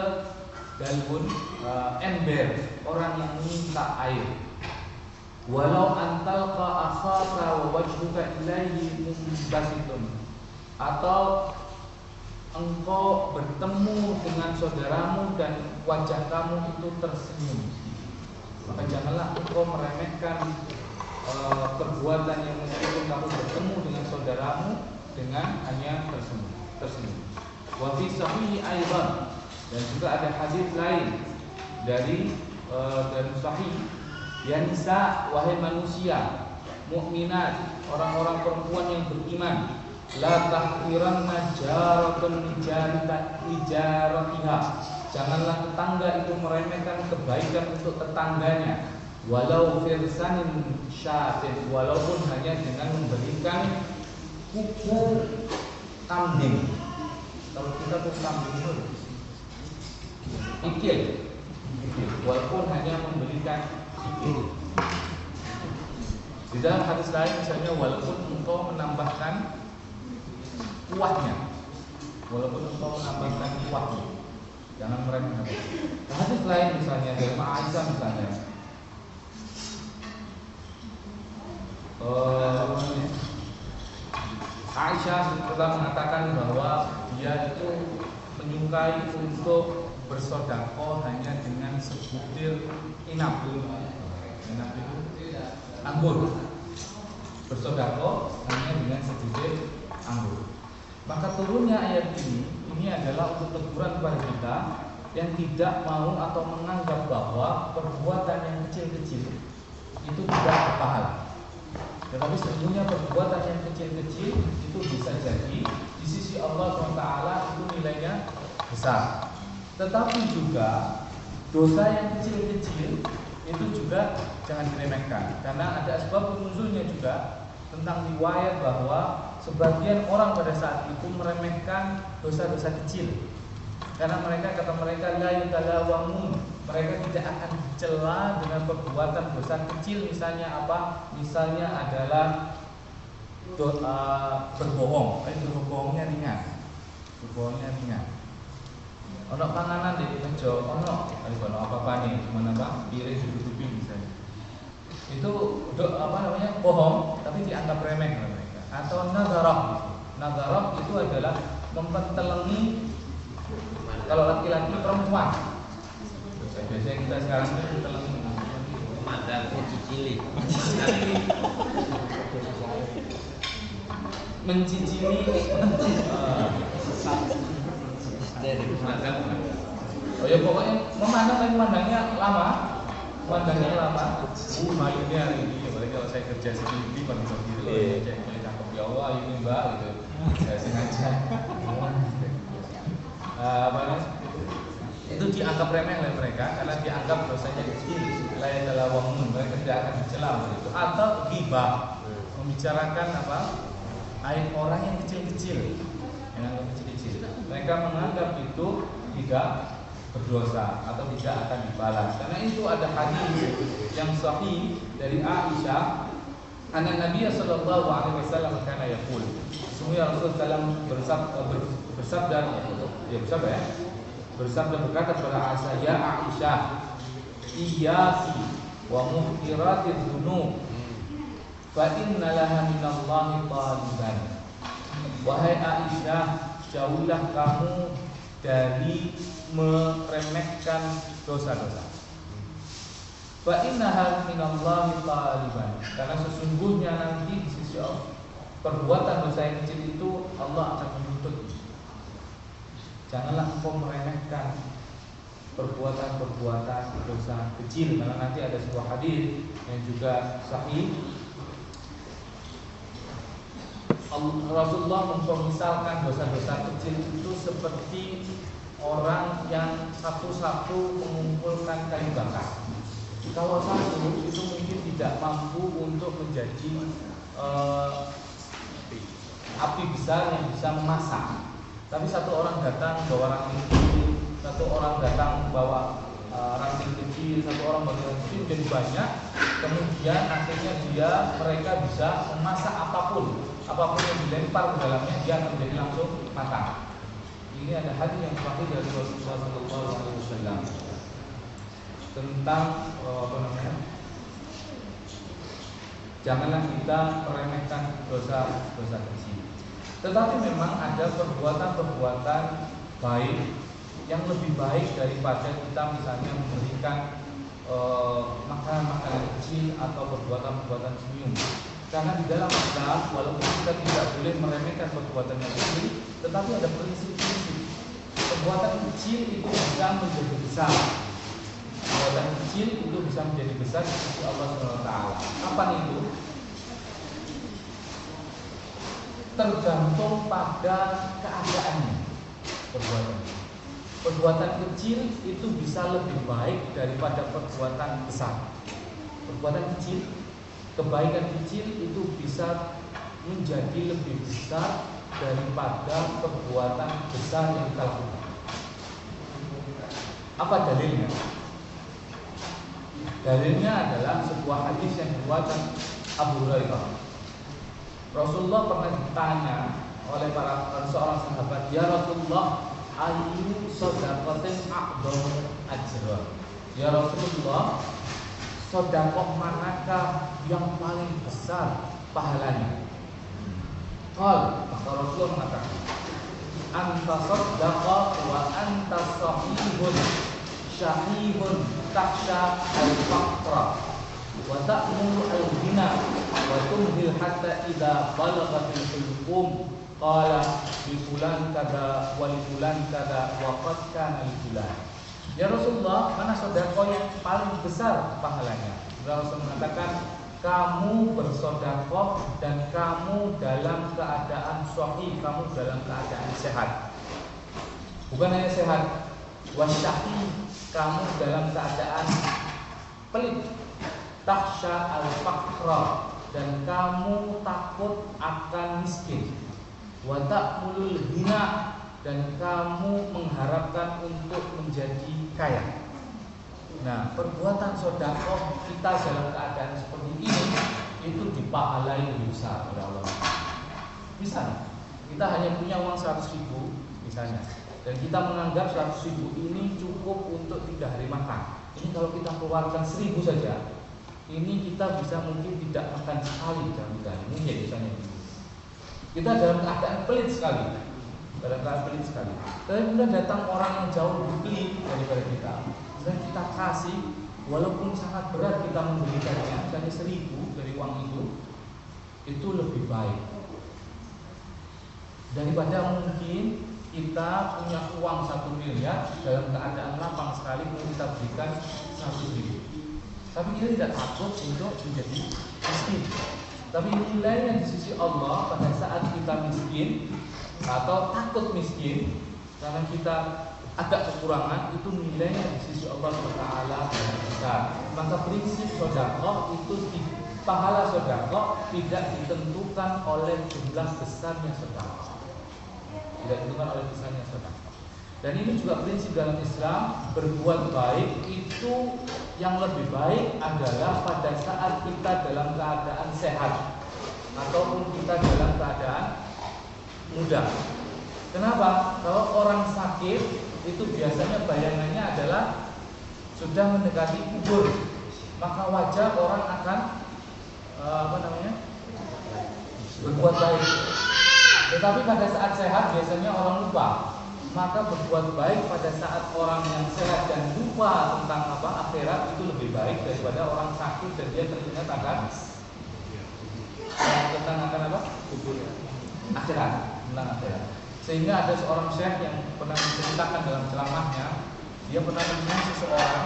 dalbun, ember orang yang minta air, walau antalqa akhaka wa wajhuka ilaihi munbasitun, atau engkau bertemu dengan saudaramu dan wajah kamu itu tersenyum, maka janganlah engkau meremehkan perbuatan yang meskipun kamu bertemu dengan saudaramu dengan hanya tersenyum. Wa fi sahih aidan, dan juga ada hadis lain dari sahih, ya nisa, wahai manusia mukminat, orang-orang perempuan yang beriman, la tahqiranna jaratun lijaratiha, janganlah tetangga itu meremehkan kebaikan untuk tetangganya, walau firsanin syatin, walaupun hanya dengan memberikan kuku kambing. Kalau kita kuku kambing itu ikil, walaupun hanya memberikan ikil. Di dalam hadis lain misalnya, walaupun engkau menambahkan kuahnya, jangan meremehkan. Hadis lain misalnya dari Aisyah misalnya, Aisyah telah mengatakan bahwa dia itu menyukai untuk bersedekah hanya dengan sebutir inap itu anggur, bersedekah hanya dengan sebutir anggur. Maka turunnya ayat ini adalah untuk teguran kepada kita yang tidak mau atau menganggap bahwa perbuatan yang kecil-kecil itu tidak berpahala. Tetapi sesungguhnya perbuatan yang kecil-kecil itu bisa jadi di sisi Allah SWT itu nilainya besar. Tetapi juga dosa yang kecil-kecil itu juga jangan diremehkan, karena ada sebab nuzulnya juga tentang riwayat bahwa sebagian orang pada saat itu meremehkan dosa-dosa kecil, karena kata mereka la yutalawamun, mereka tidak akan dicela dengan perbuatan dosa kecil. Misalnya apa? Misalnya adalah berbohong, berbohongnya ringan. Ono panganan di meja, ono apa nih, cuma piring ditutupi misalnya. Itu bohong, tapi dianggap remeh oleh mereka. Atau nadharah itu adalah mempertelengi, kalau laki-laki perempuan. Biasanya kita sekarang itu telengi madang mencicili oh ya, pokoknya memandang, tapi memandangnya lama. Mayunya hari ini, apalagi kalau saya kerja security paling begitu, cek cakep ya Allah ini mbak gitu, saya sengaja. Itu itu dianggap remeh oleh mereka karena dianggap dosanya kecil, la yatalawamun, mereka tidak akan dicela itu. Atau ghibah, membicarakan apa? Aib orang yang kecil-kecil, mereka menganggap itu tidak berdosa atau tidak akan dibalas. Karena itu ada hadis yang sahih dari Aisyah, anna Nabi sallallahu alaihi wasallam kana yaqul, sesungguhnya Rasulullah bersabda berkata kepada Aisyah, ya Aisyah, iyyaki wa muhtiratiz dzunub fa inna laha minallahi taliban. Wahai Aisyah, jauhlah kamu dari meremehkan dosa-dosa. Fa innaha minallahi taliban, karena sesungguhnya nanti di sisi Allah perbuatan dosa yang kecil itu Allah akan menuntut. Janganlah engkau meremehkan perbuatan-perbuatan dosa kecil, karena nanti ada sebuah hadis yang juga sahih. Rasulullah mempermisalkan dosa-dosa kecil itu seperti orang yang satu-satu mengumpulkan kayu bakar. Kalau satu itu mungkin tidak mampu untuk menjadi api besar yang bisa memasak. Tapi satu orang datang bawa ranting kecil, satu orang datang bawa ranting kecil, satu orang bawa ranting kecil, jadi banyak. Kemudian akhirnya mereka bisa memasak apapun yang dilempar ke dalamnya, dia akan menjadi langsung matang. Ini ada hadis yang sahih dari Rasulullah SAW tentang janganlah kita meremehkan dosa-dosa kecil. Tetapi memang ada perbuatan-perbuatan baik yang lebih baik daripada kita misalnya memberikan makanan-makanan kecil atau perbuatan-perbuatan senyum. Karena di dalam Islam, walaupun kita tidak boleh meremehkan perbuatan yang kecil, tetapi ada prinsip-prinsip. Perbuatan kecil itu bisa menjadi besar. Perbuatan kecil itu bisa menjadi besar di sisi Allah SWT. Kapan itu? Tergantung pada keadaannya. Perbuatan kecil itu bisa lebih baik daripada perbuatan besar. Perbuatan kecil, kebaikan kecil itu bisa menjadi lebih besar daripada perbuatan besar yang kita lakukan. Apa dalilnya? Dalilnya adalah sebuah hadis yang diriwayatkan Abu Hurairah. Rasulullah pernah ditanya oleh seorang sahabat, ya Rasulullah, ayu shadaqatin a'dhamu ajran. Ya Rasulullah, sedekah manakah yang paling besar pahalanya? Maka Rasulullah mengatakan, anta saddaqa wa anta sahihun syahihun taksha al-faqra wa ta'muru al-ghina wa tumhil hatta idza balaghatil hulqum qala bi fulan kada wa li fulan kada wa qad kana li fulan. Ya Rasulullah, mana sedekah yang paling besar pahalanya? Rasul mengatakan, kamu bersedekah dan kamu dalam keadaan sahih, kamu dalam keadaan sehat. Bukan hanya sehat, wasyahi, kamu dalam keadaan pelit, taksha al-faqra, dan kamu takut akan miskin, wa ta'mulul ghina, dan kamu mengharapkan untuk menjadi kaya. Nah, perbuatan sedekah kita dalam keadaan seperti ini itu dipahalai lebih besar oleh Allah. Misalnya, kita hanya punya uang 100.000 misalnya, dan kita menganggap 100.000 ini cukup untuk 3 hari makan. Ini kalau kita keluarkan 1.000 saja, ini kita bisa mungkin tidak makan sekali dalam 3 hari. Ini ya misalnya. Kita dalam keadaan pelit sekali. Tapi kemudian datang orang yang jauh lebih pelit daripada kita, dan kita kasih, walaupun sangat berat kita memberikannya, misalnya 1.000 dari uang itu lebih baik daripada mungkin kita punya uang 1 miliar dalam keadaan lapang sekali kita berikan 100.000. Tapi kita tidak takut untuk menjadi miskin. Tapi nilainya di sisi Allah pada saat kita miskin atau takut miskin, karena kita agak kekurangan, itu nilainya di sisi Allah Taala besar. Maka prinsip sedekah itu pahala sedekah tidak ditentukan oleh jumlah besarnya sedekah. Tidak ditentukan oleh besarnya sedekah. Dan ini juga prinsip dalam Islam, berbuat baik itu yang lebih baik adalah pada saat kita dalam keadaan sehat ataupun kita dalam keadaan muda. Kenapa? Kalau orang sakit itu biasanya bayangannya adalah sudah mendekati kubur, maka wajar orang akan berbuat baik. Tetapi pada saat sehat biasanya orang lupa. Maka berbuat baik pada saat orang yang sehat dan lupa tentang akhirat itu lebih baik daripada orang sakit dan dia teringat akan akhirat, tentang akhirat. Sehingga ada seorang syekh yang pernah menceritakan dalam ceramahnya, dia pernah melihat seseorang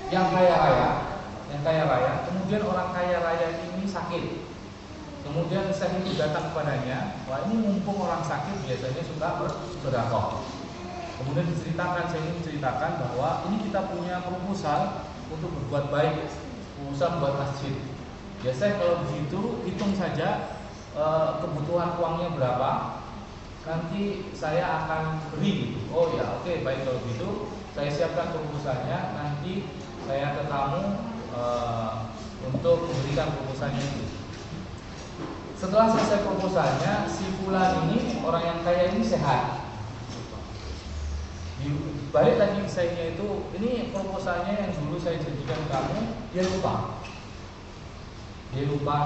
yang kaya raya, kemudian orang kaya raya ini sakit. Kemudian syekh itu datang kepadanya, wah ini mumpung orang sakit biasanya suka bersedekah. Kemudian saya ini menceritakan bahwa ini kita punya proposal untuk berbuat baik, proposal buat masjid. Ya Syekh, kalau begitu hitung saja kebutuhan uangnya berapa, nanti saya akan beri. Oh ya, oke, baik kalau gitu saya siapkan proposalnya, nanti saya ke kamu untuk memberikan proposalnya itu. Setelah selesai proposalnya, si fulan ini, orang yang kaya ini sehat. Balik lagi sayanya itu, ini proposalnya yang dulu saya janjikan kamu, dia lupa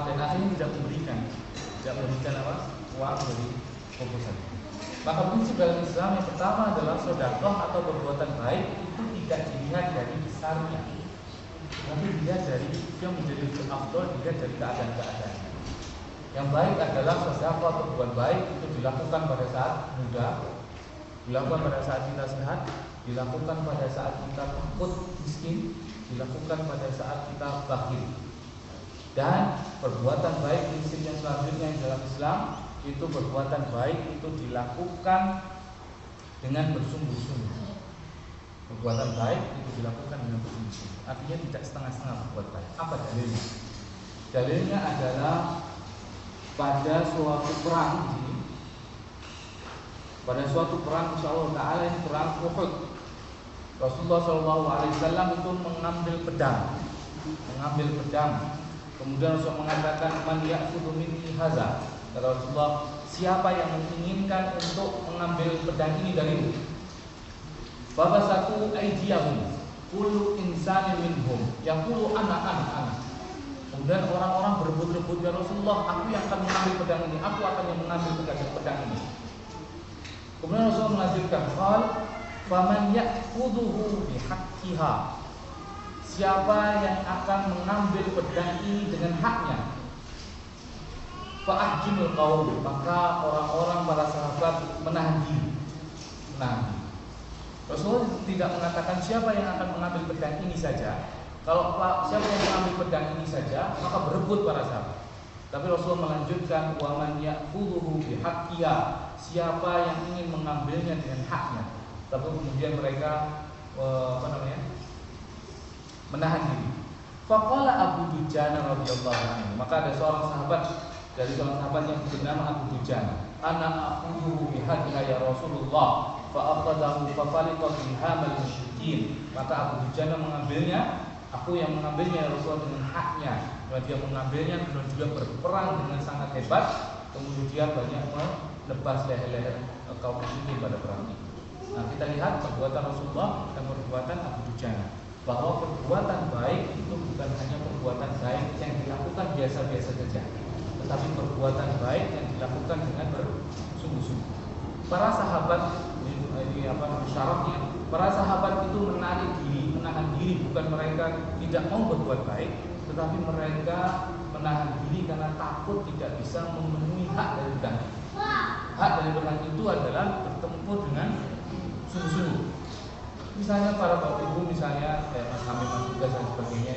dan akhirnya tidak memberikan uang dari proposal. Maka prinsip dalam Islam yang pertama adalah sedekah atau perbuatan baik itu tidak dilihat dari besarnya, tapi dilihat dari yang menjadi afdal, dilihat dari keadaan-keadaan. Yang baik adalah sedekah atau berbuat baik itu dilakukan pada saat muda, dilakukan pada saat kita sehat, dilakukan pada saat kita takut miskin, dilakukan pada saat kita bakhil. Dan perbuatan baik prinsipnya selanjutnya dalam Islam itu perbuatan baik itu dilakukan dengan bersungguh-sungguh. Perbuatan baik itu dilakukan dengan bersungguh-sungguh. Artinya tidak setengah-setengah berbuat baik. Apa dalilnya? Dalilnya adalah pada suatu perang ini, insya Allah Taala ini perang Uhud. Rasulullah SAW itu mengambil pedang. Kemudian Rasul mengatakan, man ya'khudhu minni hadza. Kata Rasulullah, siapa yang menginginkan untuk mengambil pedang ini darimu? Babasatu aydiyahum kullu insanin minhum yaqulu ana. Kemudian orang-orang berebut-rebut, ya Rasulullah, aku yang akan mengambil pedang ini, aku akan yang mengambil pedang ini. Kemudian Rasulullah melanjutkan, qal faman ya'khudhuhu bihaqqiha. Siapa yang akan mengambil pedang ini dengan haknya? Fa'ahjimul qaum, maka orang-orang para sahabat menahan diri. Rasulullah tidak mengatakan siapa yang akan mengambil pedang ini saja. Kalau siapa yang mengambil pedang ini saja, maka berebut para sahabat. Tapi Rasulullah melanjutkan, wa man ya'khudhuhu bihaqqiha, siapa yang ingin mengambilnya dengan haknya. Tapi kemudian mereka menahan diri. Faqala Abu Dujana radhiyallahu anhu, maka ada seorang sahabat yang bernama Abu Dujana, ana aqulu bihaqqiha ya Rasulullah, fa aqadahu fa faliqa bihamal musyrikin. Maka Abu Dujana mengambilnya, aku yang mengambilnya ya Rasulullah dengan haknya. Dan dia mengambilnya dan juga berperang dengan sangat hebat. Kemudian banyak menebas leher-leher kaum muslimin pada perang itu. Nah, kita lihat perbuatan Rasulullah dan perbuatan Abu Dujana, bahwa perbuatan baik itu bukan hanya perbuatan baik yang dilakukan biasa-biasa saja, tetapi perbuatan baik yang dilakukan dengan bersungguh-sungguh. Para sahabat syaratnya, para sahabat itu menahan diri bukan mereka tidak mau berbuat baik, tetapi mereka menahan diri karena takut tidak bisa memenuhi hak dari pedang. Hak dari pedang itu adalah bertempur dengan sungguh-sungguh. Misalnya para bapak ibu, misalnya kayak Mas Hamid, Mas Tugas dan sebagainya,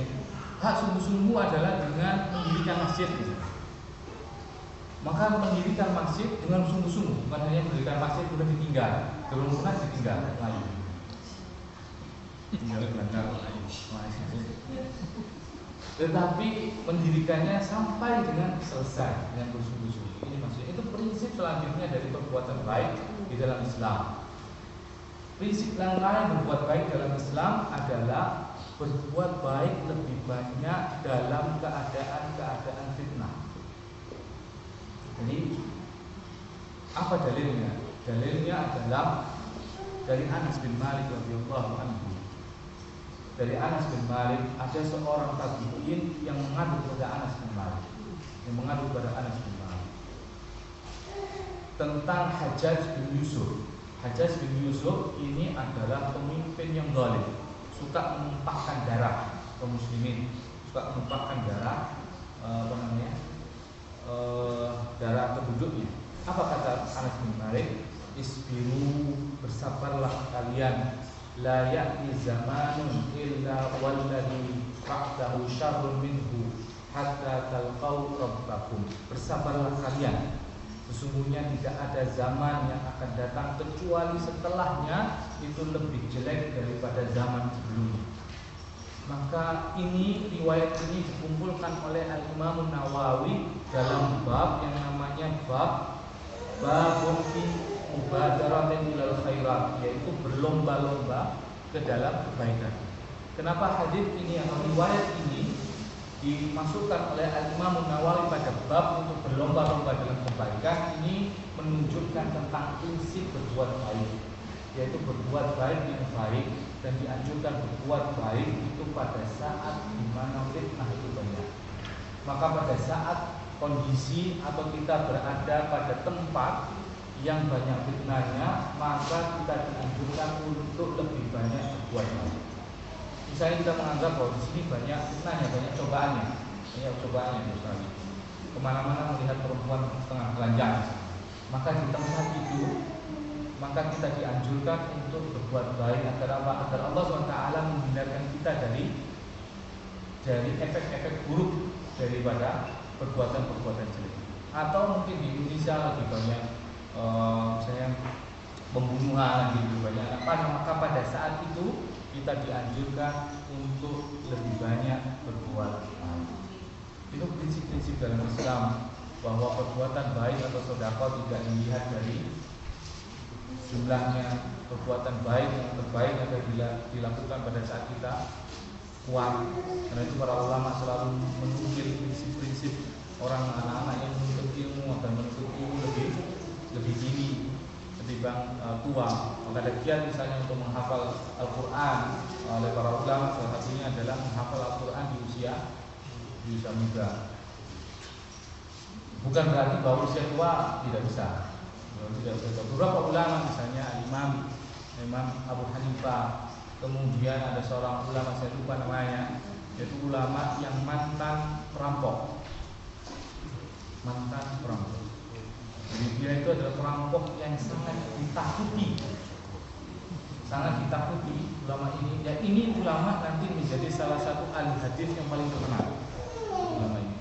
hak sungguh-sungguh adalah dengan mendirikan masjid misalnya. Maka mendirikan masjid dengan sungguh-sungguh, bukan hanya mendirikan masjid kemudian ditinggal. Turun lunas ditinggal layu. Tinggal belakang layu. Tetapi mendirikannya sampai dengan selesai dengan khusyuk-khusyuk. Ini maksudnya itu prinsip selanjutnya dari perbuatan baik di dalam Islam. Prinsip yang lain berbuat baik dalam Islam adalah berbuat baik lebih banyak dalam keadaan fitnah. Jadi apa dalilnya? Dalilnya adalah dari Anas bin Malik radhiyallahu anhu. Dari Anas bin Malik ada seorang tabi'in yang mengadu kepada Anas bin Malik. Tentang Hajjaj bin Yusuf. Hajjaj bin Yusuf ini adalah pemimpin yang zalim, suka menumpahkan darah kaum muslimin, suka menumpahkan darah darah penduduknya. Apa kata Anas bin Malik? Isbiru, bersabarlah kalian. La ya'ti zamanun illa walladhi ba'dahu syarrun minhu hatta talqaw rabbakum. Bersabarlah kalian. Sesungguhnya tidak ada zaman yang akan datang kecuali setelahnya itu lebih jelek daripada zaman sebelumnya. Maka ini riwayat ini dikumpulkan oleh Al-Imam Nawawi dalam bab yang namanya babun fi mubadaratin ilal khairat, yaitu berlomba-lomba ke dalam kebaikan. Kenapa hadis ini atau riwayat ini dimasukkan oleh Al-Imam Nawawi pada bab untuk berlomba-lomba dalam kebaikan? Ini menunjukkan tentang prinsip berbuat baik, yaitu berbuat baik yang baik dan dianjurkan berbuat baik itu pada saat di mana fitnah itu banyak. Maka pada saat kondisi atau kita berada pada tempat yang banyak fitnahnya, maka kita dianjurkan untuk lebih banyak berbuat baik. Misalnya kita menganggap bahwa di sini banyak fitnahnya, banyak cobaannya, misalnya kemana-mana melihat perempuan setengah telanjang, maka di tempat itu maka kita dianjurkan untuk berbuat baik agar apa? Agar Allah SWT menghindarkan kita dari efek-efek buruk daripada perbuatan-perbuatan jelek. Atau mungkin di Indonesia lebih banyak misalnya pembunuhan lebih banyak apa, maka pada saat itu kita dianjurkan untuk lebih banyak berbuat baik. Itu prinsip-prinsip dalam Islam, bahwa perbuatan baik atau sedekah tidak dilihat dari jumlahnya. Perbuatan baik yang terbaik akan dilakukan pada saat kita kuat. Karena itu para ulama selalu menukil prinsip-prinsip orang anak-anak yang menuntut ilmu akan menuntut ilmu lebih dini ketimbang tua. Maka ada kiat misalnya untuk menghafal Al-Quran oleh para ulama, salah satunya adalah menghafal Al-Quran di usia muda. Bukan berarti bahwa usia tua tidak bisa. Beberapa ulama misalnya Imam Abu Hanifah, kemudian ada seorang ulama saya lupa namanya, yaitu ulama yang mantan perampok. Jadi dia itu adalah perampok yang sangat ditakuti ulama ini. Dan ini ulama nanti menjadi salah satu ahli hadis yang paling terkenal. Ulama ini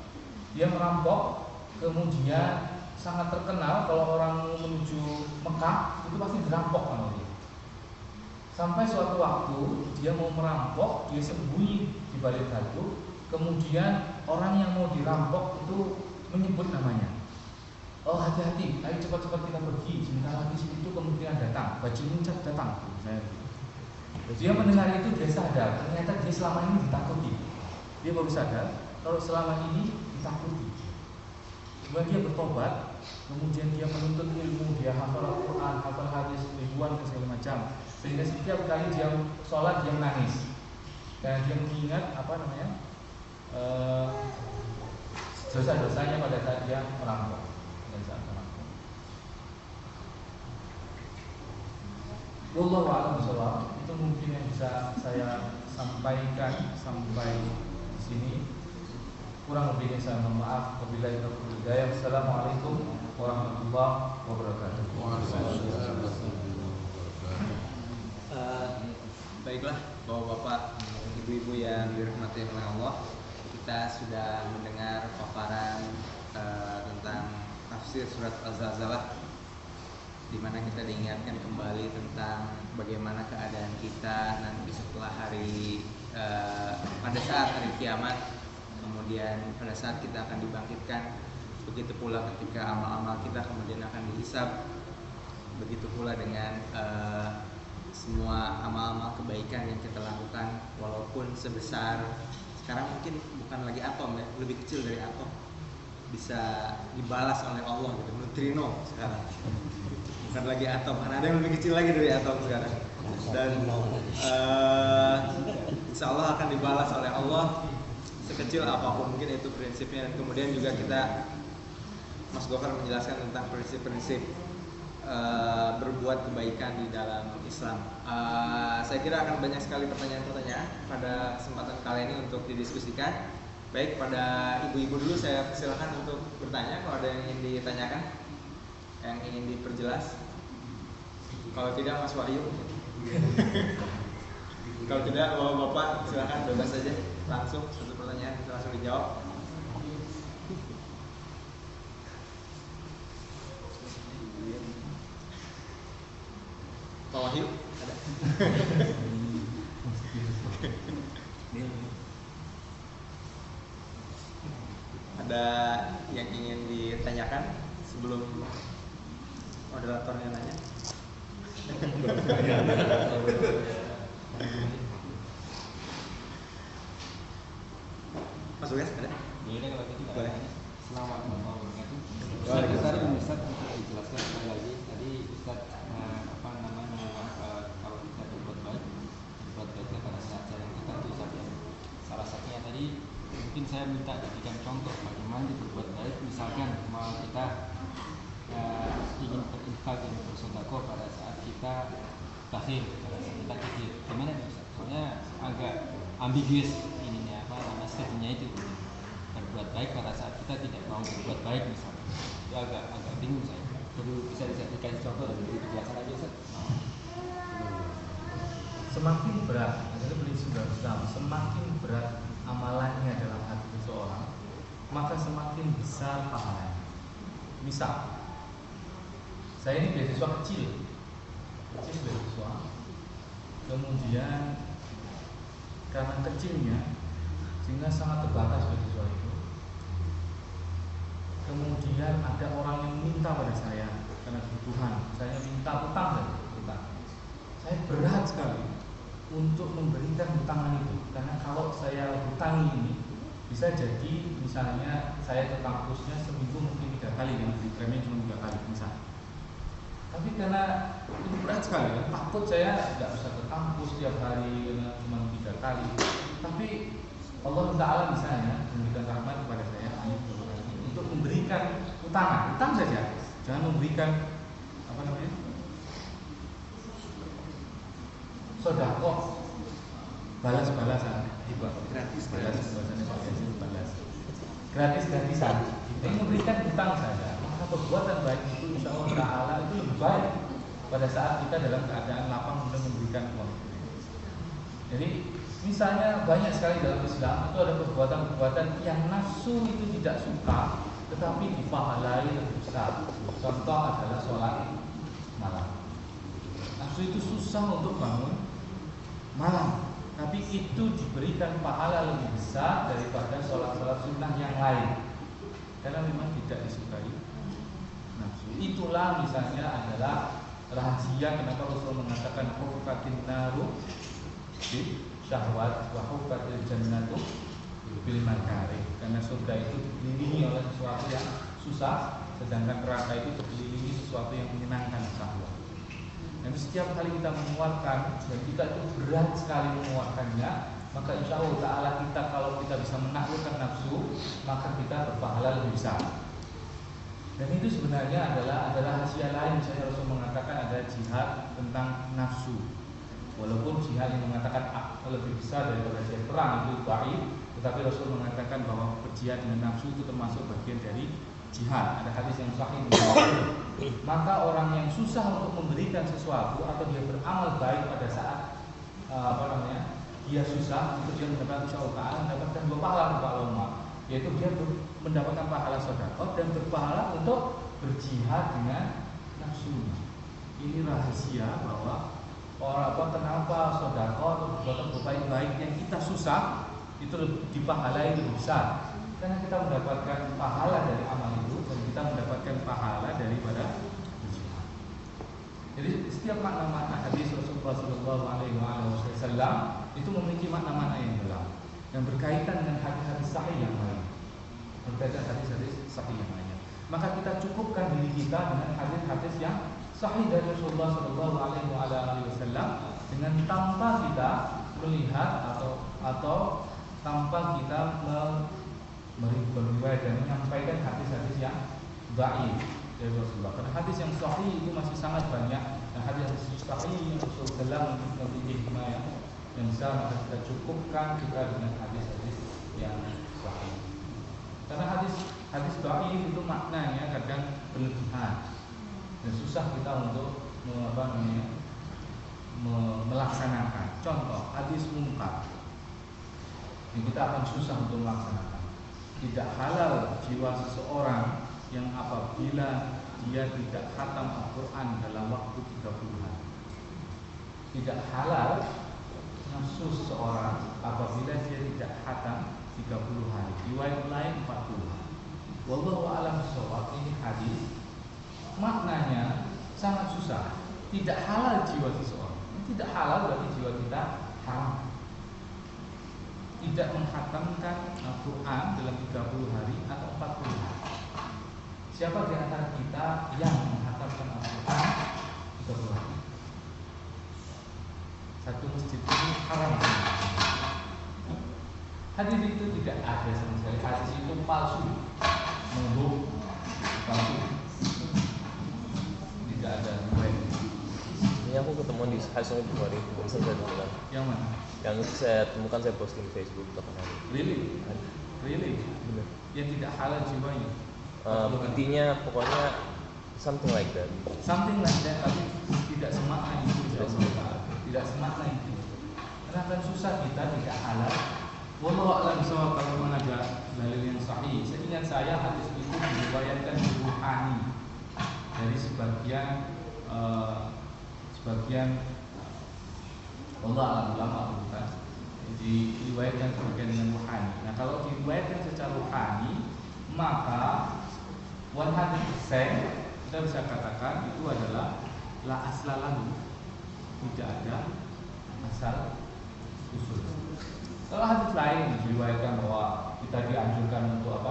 dia merampok, kemudian sangat terkenal kalau orang menuju Mekah itu pasti dirampok sama dia. Sampai suatu waktu dia mau merampok, dia sembunyi di balik batu. Kemudian orang yang mau dirampok itu menyebut namanya. Oh, hati-hati, ayo cepat-cepat kita pergi, sebentar lagi itu kemungkinan datang, baju muncak datang. Dia mendengar itu, dia sadar ternyata dia selama ini ditakuti. Dia baru sadar kalau selama ini ditakuti. Kemudian dia bertobat, kemudian dia menuntut ilmu, dia hafal Al-Quran, hafal hadis, ribuan segala macam. Sehingga setiap kali dia sholat dia menangis, dan dia mengingat dosa-dosanya pada saat dia merampok. Wallahu a'lam bishawab. Itu mungkin yang bisa saya sampaikan sampai di sini. Kurang lebihnya saya mohon maaf. Wabillahi taufiq wal hidayah. Assalamualaikum warahmatullahi wabarakatuh. Baiklah, Bapak-bapak, Ibu-ibu yang dirahmati oleh Allah, kita sudah mendengar paparan tentang tafsir surat Az-Zalzalah di mana kita diingatkan kembali tentang bagaimana keadaan kita nanti setelah pada saat hari kiamat, kemudian pada saat kita akan dibangkitkan. Begitu pula ketika amal-amal kita kemudian akan dihisab, begitu pula dengan semua amal-amal kebaikan yang kita lakukan, walaupun sebesar sekarang mungkin bukan lagi atom ya, lebih kecil dari atom, bisa dibalas oleh Allah gitu, neutrino sekarang. Bukan lagi atom, karena ada yang lebih kecil lagi dari atom sekarang. Dan insya Allah akan dibalas oleh Allah sekecil apapun, mungkin itu prinsipnya. Dan kemudian juga Mas Gofar menjelaskan tentang prinsip-prinsip berbuat kebaikan di dalam Islam. Saya kira akan banyak sekali pertanyaan-pertanyaan pada kesempatan kali ini untuk didiskusikan. Baik, pada ibu-ibu dulu saya persilakan untuk bertanya kalau ada yang ingin ditanyakan, yang ingin diperjelas. Kalau tidak, Mas Wahyu. Kalau tidak, Bapak silakan bebas saja, langsung satu pertanyaan bisa langsung dijawab. Pak Wahyu ada? Ada yang ingin ditanyakan sebelum moderatornya nanya? Mas Ugas ada? Boleh kalau gitu. Boleh. Selamat malam. Waalaikumsalam. Tadi Ustaz dijelaskan sekali lagi. Tadi Ustaz kalau kita berbuat baik pada saat jalan kita itu saja. Salah satunya tadi mungkin saya minta jadikan contoh bagaimana berbuat baik. Misalkan mau kita ingin berinfak, ingin bersedekah pada saat kita takhir, pada saat kita kecil. Gimana nih Ustaz? Soalnya agak ambiguous ininya statementnya itu. Berbuat baik pada saat kita tidak mau berbuat baik misalnya. Itu agak bingung saya. Perlu bisa dikasih contoh dan beri penjelasan aja Ustaz. Semakin berat, adalah prinsip Islam, semakin berat amalannya dalam hati seseorang, maka semakin besar pahalanya. Misal, saya ini beasiswa kecil beasiswa, kemudian karena kecilnya sehingga sangat terbatas beasiswa itu. Kemudian ada orang yang minta pada saya karena kebutuhan, saya minta utang saja. Saya berat sekali untuk memberikan hutangan itu, karena kalau saya hutangi ini bisa jadi misalnya saya ke kampusnya seminggu mungkin 3 kali, yang diklaimnya cuma 3 kali misalnya. Tapi karena itu berat sekali, kan? Takut saya nggak bisa ke kampus tiap hari cuma 3 kali. Tapi Allah Ta'ala misalnya memberikan rahmat kepada saya untuk memberikan utang saja, jangan memberikan sedekah balas-balasan, gratis-gratisan. Ini memberikan utang saja. Maka perbuatan baik itu insya Allah Ta'ala itu lebih baik pada saat kita dalam keadaan lapang untuk memberikan uang. Jadi misalnya banyak sekali dalam Islam itu ada perbuatan-perbuatan yang nafsu itu tidak suka, tetapi dipahalai lebih besar. Contoh adalah sholat malam. Nafsu itu susah untuk bangun malam, tapi itu diberikan pahala lebih besar daripada sholat-sholat sunnah yang lain, karena memang tidak disukai nafsu. Itulah misalnya adalah rahasia kenapa Rasul mengatakan huffatin naru bil syahwat wa huffatil jannatu bil makarih, karena surga itu dikelilingi oleh sesuatu yang susah, sedangkan neraka itu dikelilingi sesuatu yang menyenangkan syahwat. Dan setiap kali kita mengeluarkan, dan kita itu berat sekali mengeluarkannya, maka insya Allah Ta'ala kita kalau kita bisa menaklukkan nafsu, maka kita berpahala lebih besar. Dan itu sebenarnya adalah rahasia lain. Saya Rasul mengatakan ada jihad tentang nafsu. Walaupun jihad yang mengatakan lebih besar daripada jihad perang itu baik, tetapi Rasul mengatakan bahwa berjihad dengan nafsu itu termasuk bagian dari jihad. Ada hadis yang sahih. Maka orang yang susah untuk memberikan sesuatu atau dia beramal baik pada saat dia susah, untuk dia mendapatkan insya Allah mendapatkan 2 pahala ulama, yaitu dia mendapatkan pahala sedekah dan berpahala untuk berjihad dengan nafsu. Ini rahasia bahwa kenapa sedekah atau perbuatan baik yang kita susah itu dipahalai lebih besar. Karena kita mendapatkan pahala dari amal itu dan kita mendapatkan pahala daripada berjihad. Jadi setiap makna-makna hadis Rasulullah SAW itu memiliki makna-makna yang dalam yang berkaitan dengan hadis-hadis sahih yang lain. Maka kita cukupkan diri kita dengan hadis-hadis yang sahih dari Rasulullah SAW dengan tanpa kita melihat atau tanpa kita beribadah dan menyampaikan hadis-hadis yang dhaif dari Rasulullah. Karena hadis yang sahih itu masih sangat banyak dan hadis sahih yang Rasulullah memiliki hikmah yang besar, maka kita cukupkan kita dengan hadis-hadis yang sahih. Karena hadis dhaif itu maknanya kadang berlebihan dan susah kita untuk melaksanakan. Contoh hadis munkar, kita akan susah untuk melaksanakan. Tidak halal jiwa seseorang yang apabila dia tidak khatam Al-Quran dalam waktu 30 hari. Tidak halal nafsu seseorang apabila dia tidak khatam 30 hari. Riwayat lain 40 hari. Wallahu a'lam bishawab. Ini hadis maknanya sangat susah. Tidak halal jiwa seseorang. Tidak halal berarti jiwa kita haram. Tidak menghatamkan Al-Quran dalam 30 hari atau 40 hari. Siapa di antara kita yang menghatamkan Al-Quran 30 hari? Satu masjid ini haram. Hadis itu tidak ada sama sekali. Hadis itu palsu, menuduh palsu. Tidak ada riwayat. Ini aku ketemu di Hasan Bukhari, bisa saya bilang. Yang mana? Yang saya temukan, saya posting di Facebook kapan hari. Really? Benar. Yang tidak halal jiwanya. Intinya pokoknya something like that. Something like that, tapi tidak semakna itu. Tidak semakna itu. Karena akan susah kita tidak halal. Wallahu a'lam bishawab. Kalau mana ada dalil yang sahih. Seingat saya hadis itu diriwayatkan ruhani dari sebagian Allah alam ulama bukan diriwayatkan sebagian dengan ruhani. Nah, kalau diriwayatkan secara ruhani, maka 100% kita bisa katakan itu adalah la aslalahu, tidak ada asal usul. Kalau hadis lain diriwayatkan bahwa kita dianjurkan untuk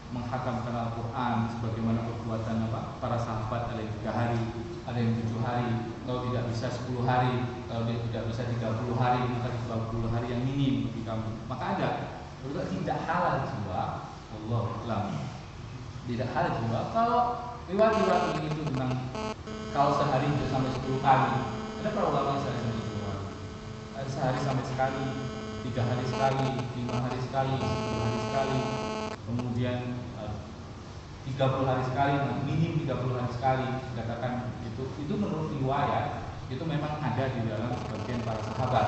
menghatamkan Al-Quran sebagaimana perbuatan para sahabat, ada yang 3 hari, ada yang 7 hari, kalau tidak bisa 10 hari, kalau dia tidak bisa 30 hari, maka 20 hari yang minim bagi kamu. Maka ada juga tidak halal jiwa, Allah alam. Tidak halal jiwa. Kalau riwayat itu tentang kalau sehari bisa sampai 10 kali, ada para ulama yang sehari sampai 10 kali, ada sehari sampai sekali, 3 hari sekali, 5 hari sekali, 10 hari sekali, kemudian 30 hari sekali, minim 30 hari sekali, dikatakan itu menurut riwayat itu memang ada di dalam sebagian para sahabat.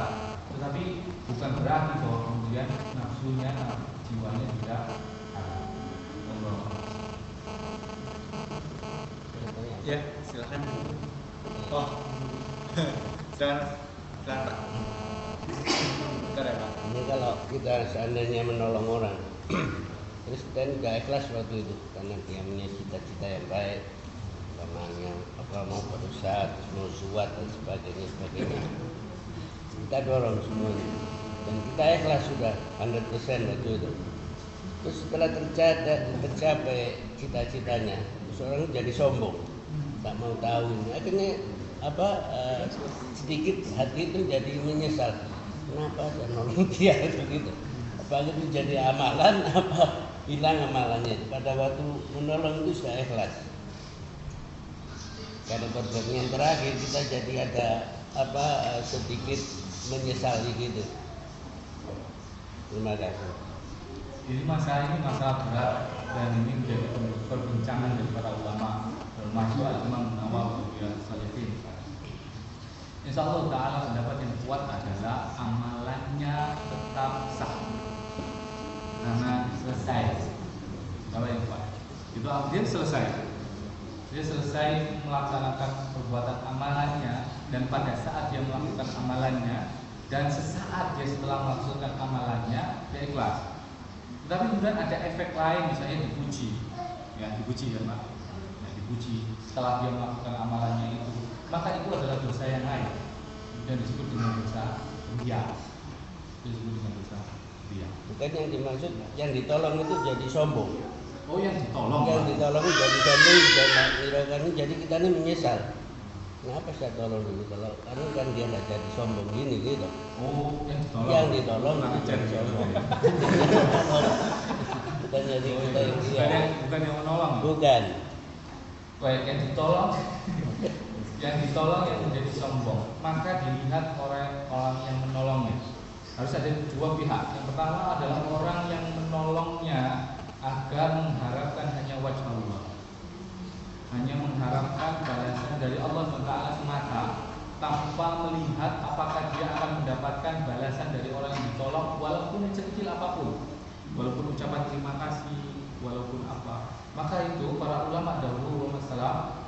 Tetapi bukan berarti bahwa kemudian nafsunya, jiwanya tidak ada. Ya, silakan. Oh, silakan Pak. Bentar ya Pak. Ini kalau kita seandainya menolong orang, terus dan gak ikhlas waktu itu karena dia punya cita-cita yang baik, namanya mau berusaha, terus mau suat dan sebagainya. Kita dorong semuanya dan kita ikhlas sudah 100% waktu itu. Terus setelah tercapai cita-citanya, terus orang jadi sombong, tak mau tahu ini. Akhirnya sedikit hati itu jadi menyesal. Kenapa saya nolong dia gitu? Apa itu jadi amalan? Apa hilang amalannya? Pada waktu menolong itu sudah ikhlas. Karena perbuatan yang terakhir kita jadi ada sedikit menyesali gitu. Terima kasih. Jadi masalah ini masalah berat dan ini menjadi perbincangan dari para ulama, termasuk Imam Nawawi dan Salihin. Insya Allah Ta'ala pendapat yang kuat adalah amalannya tetap sah karena selesai. Kalau yang kuat itu dia selesai melaksanakan perbuatan pada saat dia melakukan amalannya dan sesaat dia setelah melakukan amalannya dia ikhlas. Tapi kemudian ada efek lain, misalnya dipuji, ya dipuji ya Pak, ya, dipuji setelah dia melakukan amalannya itu, maka itu adalah dosa yang lain dan disebut dengan dosa riya. Disebut dengan dosa riya. Bukan yang dimaksud yang ditolong itu jadi sombong. Oh, yang ditolong. Yang ditolong jadi sombong dan jadi kita ini menyesal. Kenapa saya tolong dulu kalau karena kan dia nggak jadi sombong gini gitu. Oh, yang ditolong. Yang ditolong itu jadi sombong. Bukan jadi kita bukan yang menolong. Bukan. Baik, yang ditolong yang menjadi sombong, maka dilihat orang yang menolongnya. Harus ada dua pihak. Yang pertama adalah orang yang menolongnya agar mengharapkan hanya wajah Allah, hanya mengharapkan balasan dari Allah SWT semata, tanpa melihat apakah dia akan mendapatkan balasan dari orang yang ditolong, walaupun sekecil apapun, walaupun ucapan terima kasih, walaupun apa. Maka itu para ulama dahulu masalah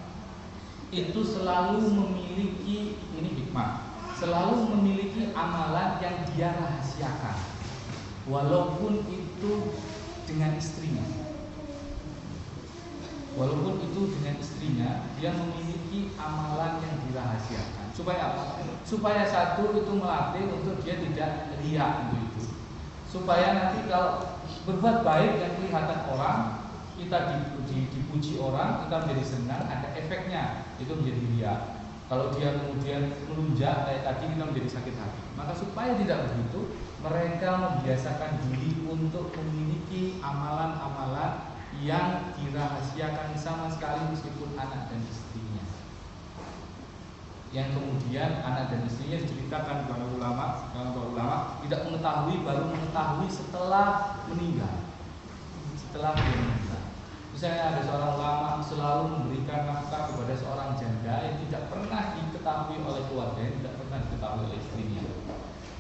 itu selalu memiliki, ini hikmah, selalu memiliki amalan yang dia rahasiakan, walaupun itu dengan istrinya. Walaupun itu dengan istrinya, dia memiliki amalan yang dirahasiakan. Supaya apa? Supaya satu itu melatih untuk dia tidak riya untuk itu. Supaya nanti kalau berbuat baik yang kelihatan orang, kita dipuji orang, kita menjadi senang, ada efeknya, itu menjadi riya. Kalau dia kemudian melunjak kayak tadi, kita menjadi sakit hati. Maka supaya tidak begitu, mereka membiasakan diri untuk memiliki amalan-amalan yang dirahasiakan sama sekali meskipun anak dan istrinya. Yang kemudian anak dan istrinya diceritakan kepada ulama tidak mengetahui, baru mengetahui setelah meninggal. Setelah dia meninggal. Misalnya ada seorang ulama selalu memberikan nafkah kepada seorang janda yang tidak pernah diketahui oleh keluarganya, tidak pernah diketahui oleh istrinya.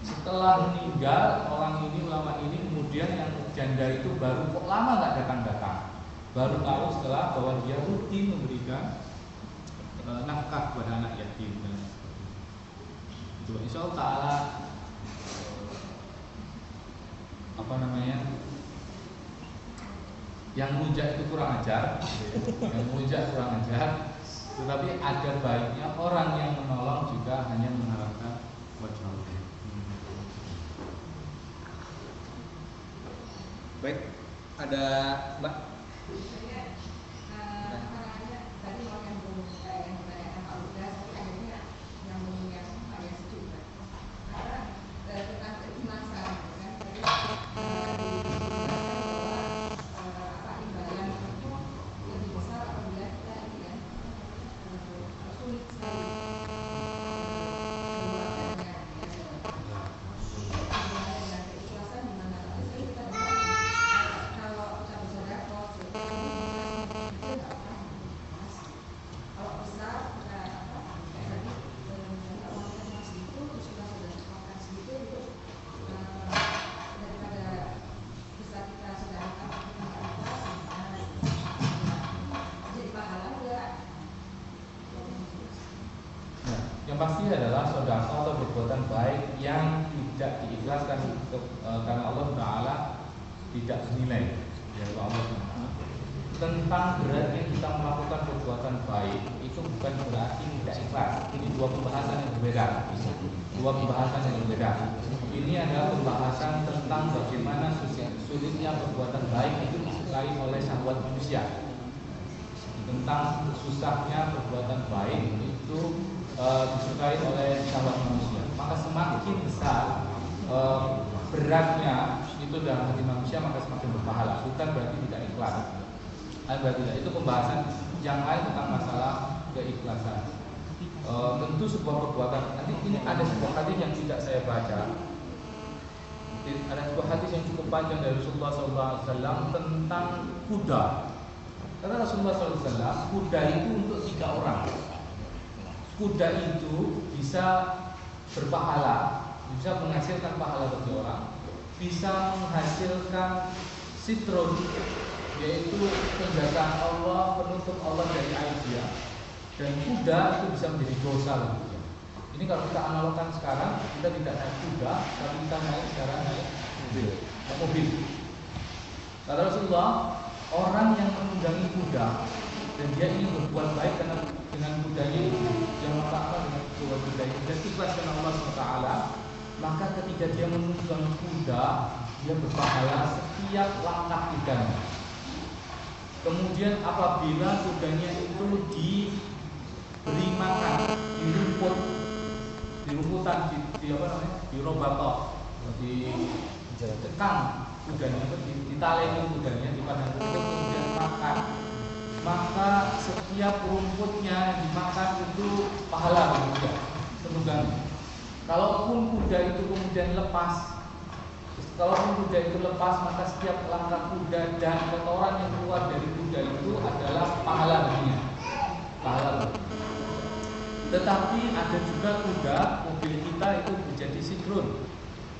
Setelah meninggal orang ini, ulama ini, kemudian yang janda itu baru kok lama nggak datang-datang, baru tahu setelah bahwa dia rutin memberikan nafkah kepada anak yatim dan itu. Insya Allah Taala yang mujak itu kurang ajar, tetapi ada baiknya orang yang menolong juga hanya mengharapkan wajah Allah. Baik, ada Mbak. Tadi mau yang ditanyakan Pak Udas, tapi akhirnya yang Pak Yas juga. Karena tentang keikhlasan, kan? Imbalan itu lebih besar apabila kita ini kan sulit sekali perbuatannya. Dengan keikhlasan di mana kita kalau kita bersedekah, kalau besar kayak tadi uangnya segitu, terus kita sudah makan segitu, terus daripada bisa kita sedekahkan kita jadi pahala enggak? Yang pasti adalah sedekah atau perbuatan baik yang tidak diikhlaskan karena Allah Taala tidak senilai ya Allah. Tentang beratnya kita melakukan perbuatan baik itu bukan berarti tidak ikhlas. Ini dua pembahasan yang berbeda. Ini adalah pembahasan tentang bagaimana sulitnya perbuatan baik itu disukai oleh syahwat manusia. Tentang susahnya perbuatan baik itu disukai oleh syahwat manusia. Maka semakin besar beratnya itu dalam hati manusia, maka semakin berpahala. Bukan berarti tidak ikhlas. Berarti tidak. Itu pembahasan yang lain tentang masalah keikhlasan. Tentu sebuah perbuatan. Nanti ini ada sebuah hadis yang tidak saya baca. Ada sebuah hadis yang cukup panjang dari Rasulullah SAW tentang kuda. Kata Rasulullah SAW, kuda itu untuk 3 orang. Kuda itu bisa berpahala, bisa menghasilkan pahala bagi orang, bisa menghasilkan sitrun, yaitu penjagaan Allah, penutup Allah dari aib dia. Dan kuda itu bisa menjadi dosa bagi dia. Ini Ini kalau kita analogkan sekarang, kita tidak naik kuda, tapi kita naik mobil. Kata Rasulullah, orang yang menunggangi kuda dan dia ingin berbuat baik karena dengan kudanya itu, yang mengatakan dengan kuda itu dan ikhlas karena Allah SWT, maka ketika dia menunggang kuda, dia berpahala setiap langkah kudanya. Kemudian apabila kudanya itu diberi makan di rumput, di rumputan, di robatok, dikekang kudanya, ditaleni kudanya di padang rumput, kemudian makan, maka setiap rumputnya dimakan itu pahala bagi kuda penunggang. Kalaupun kuda itu kemudian lepas, maka setiap langkah kuda dan kotoran yang keluar dari kuda itu adalah pahala baginya. Tetapi ada juga kuda, mobil kita itu menjadi sikrun,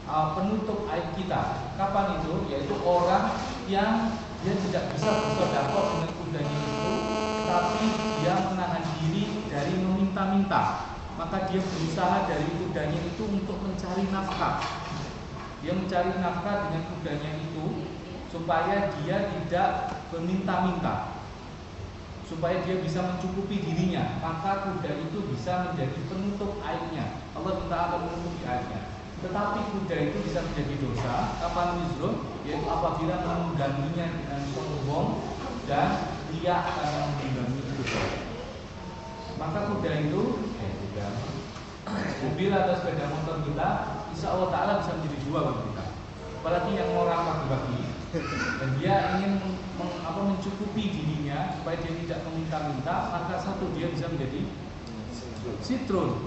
penutup aib kita. Kapan itu? Yaitu orang yang dia tidak bisa bersedekah dengan kudanya itu, tapi dia menahan diri dari meminta-minta. Maka dia berusaha dari kudanya itu untuk mencari nafkah. Dia mencari nafkah dengan kudanya itu supaya dia tidak meminta-minta, supaya dia bisa mencukupi dirinya. Maka kuda itu bisa menjadi penutup aibnya. Allah Ta'ala menutupi aibnya. Tetapi kuda itu bisa menjadi dosa kapan yusrun, yaitu apabila menungganginya dengan sombong dan riya karena menunggangi itu. Maka kuda itu mobil atau sepeda motor kita, insya Allah Ta'ala bisa menjadi dua bagi kita. Apalagi yang orang bagi-bagi dan dia ingin mencukupi dirinya supaya dia tidak meminta-minta, maka satu dia bisa menjadi sitrun.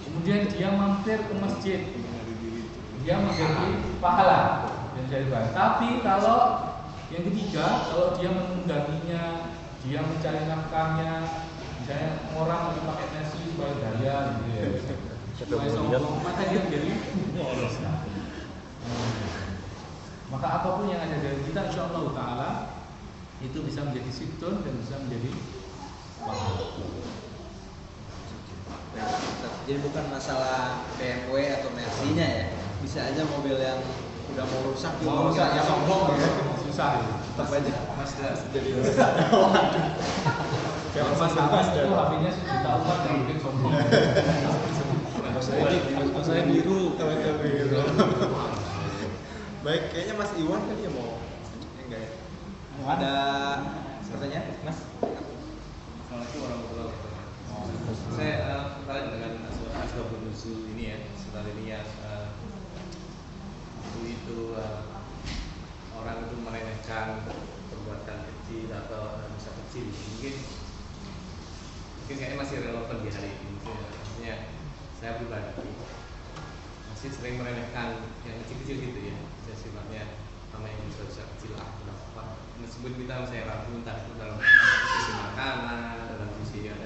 Kemudian dia mampir ke masjid, dia menjadi pahala dan jadi baik. Tapi kalau yang ketiga, kalau dia menungganginya, dia mencari nafkahnya, misalnya orang lagi pakai nasi supaya daya gitu ya, supaya sombong, maka dia menjadi maka apapun yang ada dari kita, insya Allah Ta'ala itu bisa menjadi siktun dan bisa menjadi pahala. Jadi bukan masalah BMW atau Mercy-nya ya, bisa aja mobil yang udah mau rusak ya sombong ya, susah ya. Tetap aja Mazda jadi kalau Mas Amas itu HP-nya sejuta umat yang mungkin sombong. Saya biru. Baik, kayaknya Mas Iwan kan dia mau enggak ya? Ada pertanyaan, Mas? Assalamualaikum warahmatullahi wabarakatuh. Saya tertarik dengan asbabun nuzul ini ya, setelah ini ya itu orang itu meremehkan perbuatan kecil atau dosa kecil. Mungkin kayaknya masih relevan di hari ini. Maksudnya saya pribadi masih sering meremehkan yang kecil-kecil gitu ya. Saya sifatnya sama yang dosa kecil berapa. Meskipun kita saya ragu entah itu dalam sisi makanan, dalam sisi ada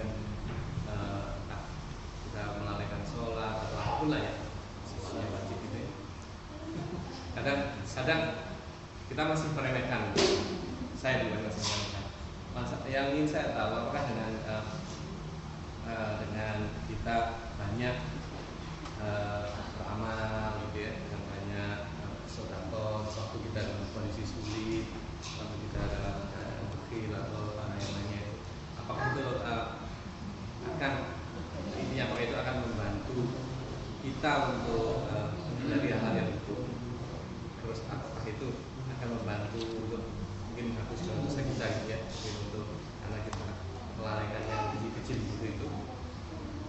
kita melalaikan sholat atau apapun lah ya, sifatnya wajib gitu ya. Kadang kita masih meremehkan. Saya juga masih meremehkan. Yang ingin saya tahu apakah dengan kita banyak beramal gitu ya, dengan banyak sedekah waktu kita dalam kondisi sulit, waktu kita dalam keadaan bakhil atau yang lainnya, apakah itu akan intinya apakah itu akan membantu kita untuk dari hal yang itu, terus apakah itu akan membantu untuk mungkin menghapuskan dosa kita gitu ya, untuk karena kita melalaikan yang kecil-kecil itu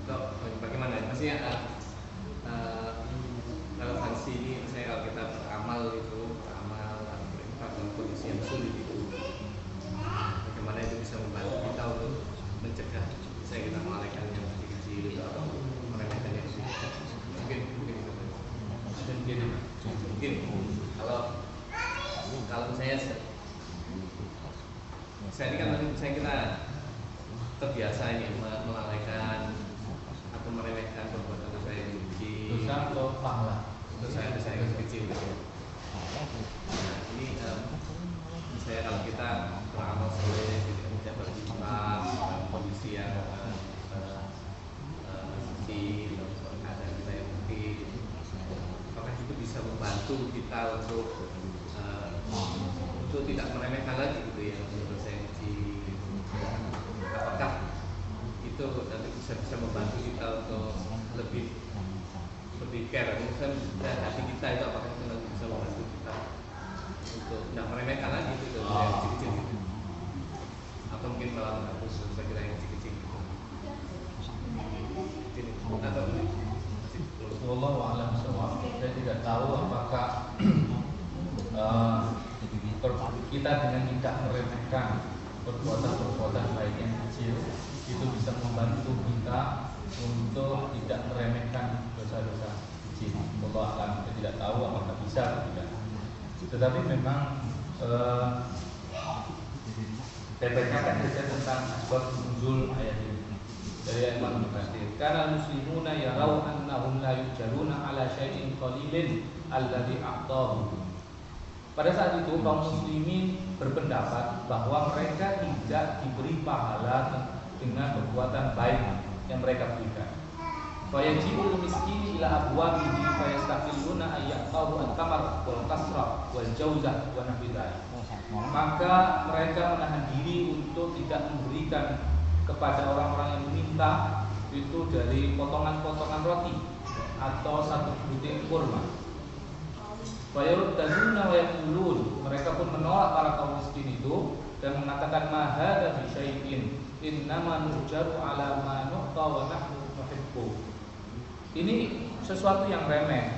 atau bagaimana? Maksudnya relevansi ini, misalnya kalau kita beramal berinfak dalam kondisi yang sulit itu, bagaimana itu bisa membantu kita untuk mencegah misalnya kita melalaikan yang kecil-kecil atau meremehkan yang kecil. Mungkin kalau misalnya saya ini kan misalnya kita terbiasa ini melalaikan atau meremehkan perbuatan dosa yang kecil, Dosa atau pahala? dosa yang kecil. Nah, ini misalnya kalau kita beramal soleh, tidak berinfak dalam kondisi yang kecil, membantu kita untuk tidak meremehkan lagi gitu ya menurut saya. Apakah itu nanti bisa membantu kita untuk lebih care, dan hati kita itu apakah itu nanti bisa membantu kita untuk tidak meremehkan lagi gitu yang kecil-kecil gitu, atau mungkin malah menghapus saya kira yang kecil-kecil gitu. Atau Wallahu a'lam bishawab. Saya tidak tahu apakah kita dengan tidak meremehkan perbuatan-perbuatan baik yang kecil itu bisa membantu kita untuk tidak meremehkan dosa-dosa kecil. Wallahu a'lam. Saya tidak tahu apakah bisa atau tidak. Tetapi memang saya bacakan saja tentang asbab nuzul ayat ini dari Imam Mufassir. Karena muslimuna yarau annahum la yujaruna ala syai'in qalilin alladhi a'tahu. Pada saat itu kaum muslimin berpendapat bahwa mereka tidak diberi pahala dengan perbuatan baik yang mereka berikan. Fayajibul miskini ila abwabihi fayastaqilluna ayyaqahu al-qamar wal qasra wal jauzah wa nahwi dzalik. Maka mereka menahan diri untuk tidak memberikan kepada orang-orang yang meminta itu dari potongan-potongan roti atau satu butir kurma. Fayarudduna wa yaqulun, mereka pun menolak para kaum miskin itu dan mengatakan ma hadza bi syai'in innama nujaru ala ma nuqta wa nahnu nuhibbu. Ini sesuatu yang remeh.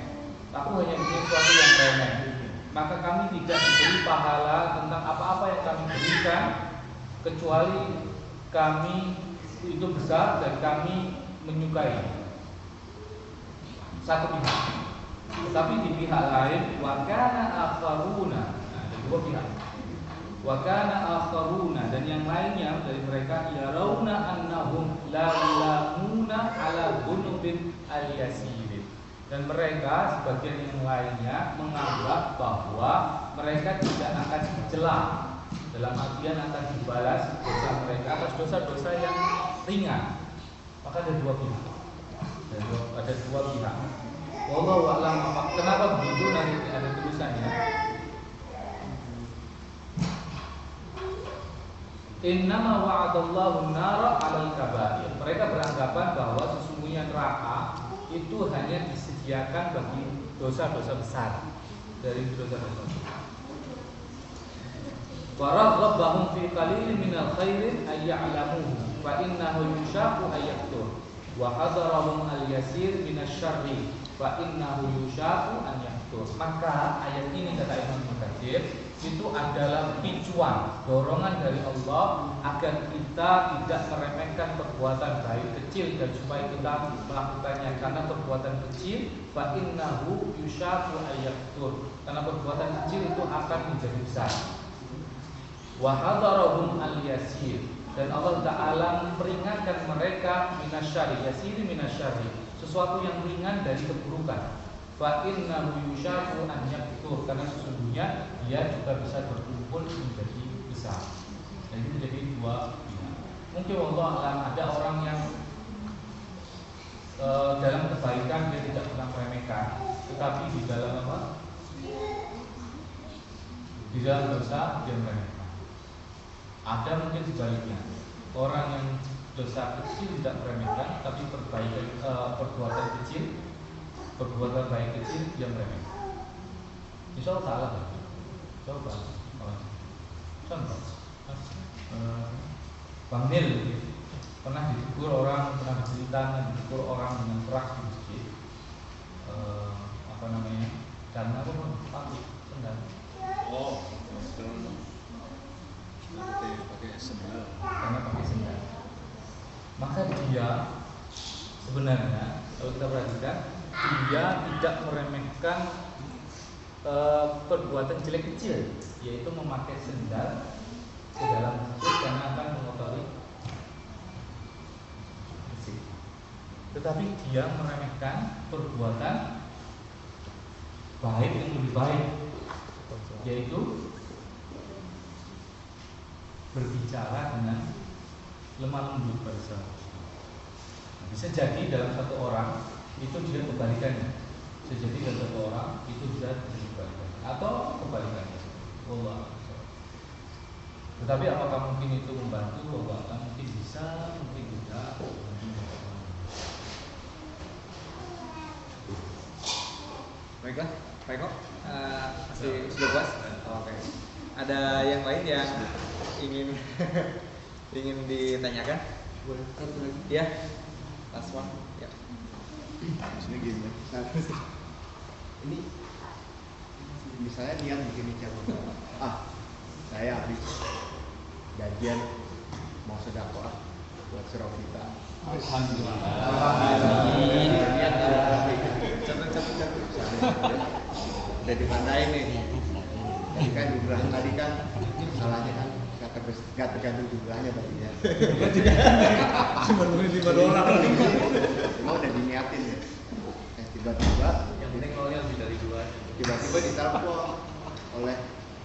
Aku hanya bikin sesuatu yang remeh. Maka kami tidak diberi pahala tentang apa-apa yang kami berikan kecuali kami itu besar dan kami menyukai satu pihak. Tetapi di pihak lain wakana akharuna, ada dua pihak. Wakana akharuna, dan yang lainnya dari mereka yarawna annahum la yulamuna ala dhunubin al-yasir. Dan mereka sebagian yang lainnya menganggap bahwa mereka tidak akan dicela, dalam artian akan dibalas dosa mereka atas dosa-dosa yang ringan. Maka ada dua pihak. Ada dua pihak. Wallahu a'lam. Kenapa begitu? Nanti ada tulisannya. Innama wa'adallahu an-nara 'alal kaba'ir. Mereka beranggapan bahwa sesungguhnya neraka itu hanya disediakan bagi dosa-dosa besar, dari dosa-dosa. Waraghbahum fi qalilin minal khairin ay ya'lamuhu fa innahu yushaqu ay yaktur wa hadarahum al-yasir minasyarri fa innahu yushaqu an yaktur. Maka ayat ini kata Imam Mufassir itu adalah picuan, dorongan dari Allah agar kita tidak meremehkan perbuatan baik kecil dan supaya kita melakukannya, karena perbuatan kecil fa innahu yushaqu ay yaktur, karena perbuatan kecil itu akan menjadi besar. Wa hadarahum al-yasir, dan Allah Ta'ala memperingatkan mereka minasyari, yasiri minasyari, sesuatu yang ringan dari keburukan. Fa innahu yushaqu an yaktur, karena sesungguhnya dia juga bisa berkumpul menjadi besar. Dan itu menjadi dua pihak. Mungkin Allah alam ada orang yang dalam kebaikan dia tidak pernah meremehkan, tetapi di dalam apa? Di dalam dosa dia meremehkan. Ada mungkin sebaliknya, orang yang dosa kecil tidak meremehkan, tapi perbuatan kecil, perbuatan baik kecil dia meremehkan. Insya Allah salah. Coba contoh, Bang Nil pernah ditegur orang, pernah bercerita ditegur orang dengan keras di masjid. Karena apa? Pakai sendal. Oh, pakai sendal. Karena pakai sendal. Maka dia sebenarnya kalau kita perhatikan, dia tidak meremehkan perbuatan jelek kecil, yaitu memakai sendal ke dalam masjid karena akan mengotori masjid. Tetapi dia meremehkan perbuatan baik yang lebih baik, yaitu berbicara dengan lemah lembut pada sahabat. Bisa jadi dalam satu orang itu dia kebalikannya. Bisa jadi dalam satu orang itu bisa Tetapi apakah mungkin itu membantu? Mungkin bisa, mungkin tidak. Baiklah, Pak Eko, masih sudah puas? Oke. Ada yang lain yang ingin ingin ditanyakan? Boleh satu lagi? Ya, last one. Ya. Maksudnya gini, ini misalnya niat begini cara, saya habis gajian mau sedekah buat Surabaya. Udah dipandain nih. Tadi kan jumlah tadi kan salahnya kan nggak tergantung jumlahnya tadi ya. Cuma $5. Cuma udah diniatin ya. Tiba-tiba Yang penting nolnya lebih dari 2. tiba-tiba ditelepon oleh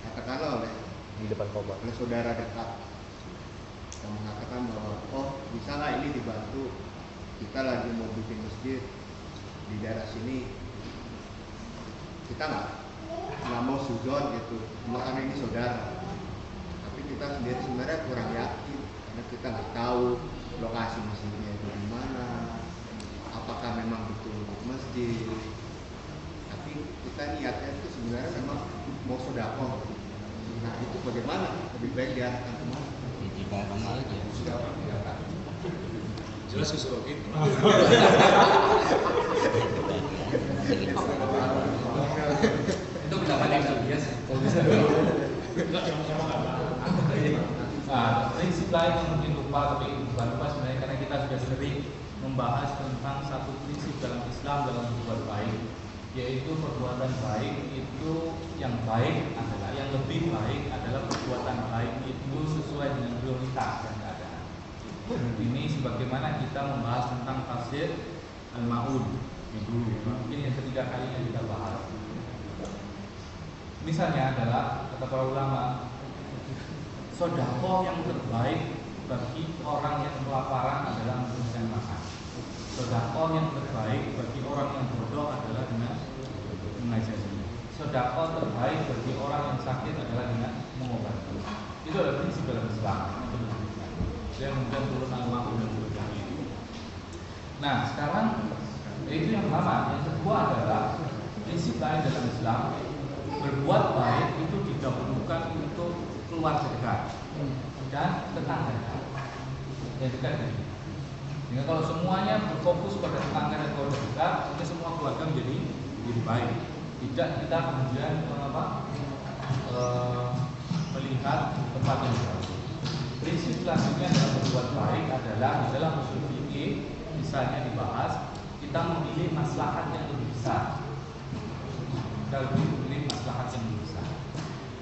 katakanlah oleh di depan koma. oleh saudara dekat yang mengatakan bahwa bisa nggak ini dibantu, kita lagi mau bikin masjid di daerah sini, kita nggak mau suzon gitu, karena ini saudara, tapi kita sendiri sebenarnya kurang yakin karena kita nggak tahu lokasi masjidnya itu di mana, apakah memang betul untuk masjid, tapi kita niatnya itu sebenarnya memang mau sedekah. Nah itu bagaimana? Lebih baik diarahkan kemana? Di barang aja. Sudah diarahkan. Jelas kesuruh gitu. Itu pendapat yang biasa. Nah, prinsip lain yang mungkin lupa, tapi bukan lupa sebenarnya karena kita sudah sering membahas tentang satu prinsip dalam Islam dalam berbuat baik, yaitu perbuatan baik itu yang baik adalah yang lebih baik adalah perbuatan baik itu sesuai dengan prioritas dan keadaan. Ini sebagaimana kita membahas tentang tafsir Al-Ma'un itu mungkin yang ketiga kalinya kita bahas. Misalnya adalah kata para ulama, sedekah yang terbaik bagi orang yang kelaparan adalah memberikan makan. Sedekah yang terbaik bagi orang yang bodoh adalah dengan mengajari. Sedekah terbaik bagi orang yang sakit adalah dengan mengobati. Itu adalah prinsip dalam Islam. Yang kemudian turun al-ma'un dan sebagainya itu. Nah, sekarang itu yang pertama. Yang kedua adalah prinsip lain dalam Islam, berbuat baik itu didahulukan untuk keluarga dekat dan tetangga dekat. Yang dekat ini. Sehingga kalau semuanya berfokus pada tetangga dan keluarga dekat, maka semua keluarga menjadi baik. Tidak kita kemudian melihat tempat yang jauh. Prinsip selanjutnya dalam berbuat baik adalah di dalam usul fikih misalnya dibahas kita memilih maslahat yang lebih besar. Kita lebih memilih maslahat yang lebih besar.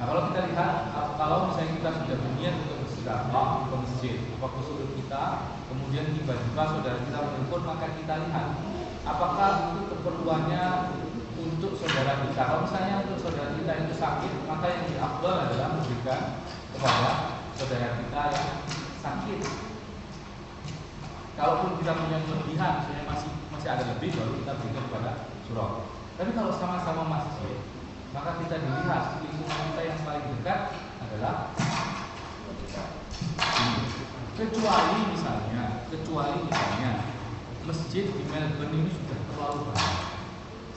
Nah kalau kita lihat, kalau misalnya kita sudah berniat untuk bersedekah ke masjid, waktu sudah kita, kemudian tiba-tiba saudara kita menelpon, maka kita lihat apakah itu keperluannya untuk saudara kita. Kalau misalnya untuk saudara kita itu sakit, maka yang diafdal adalah memberikan kepada saudara kita yang sakit. Kalaupun kita punya kelebihan, misalnya masih ada lebih, baru kita berikan kepada surau. Tapi kalau sama-sama masjid, maka kita dilihat lingkungan kita yang paling dekat adalah kecuali misalnya masjid di Melbourne ini sudah terlalu banyak.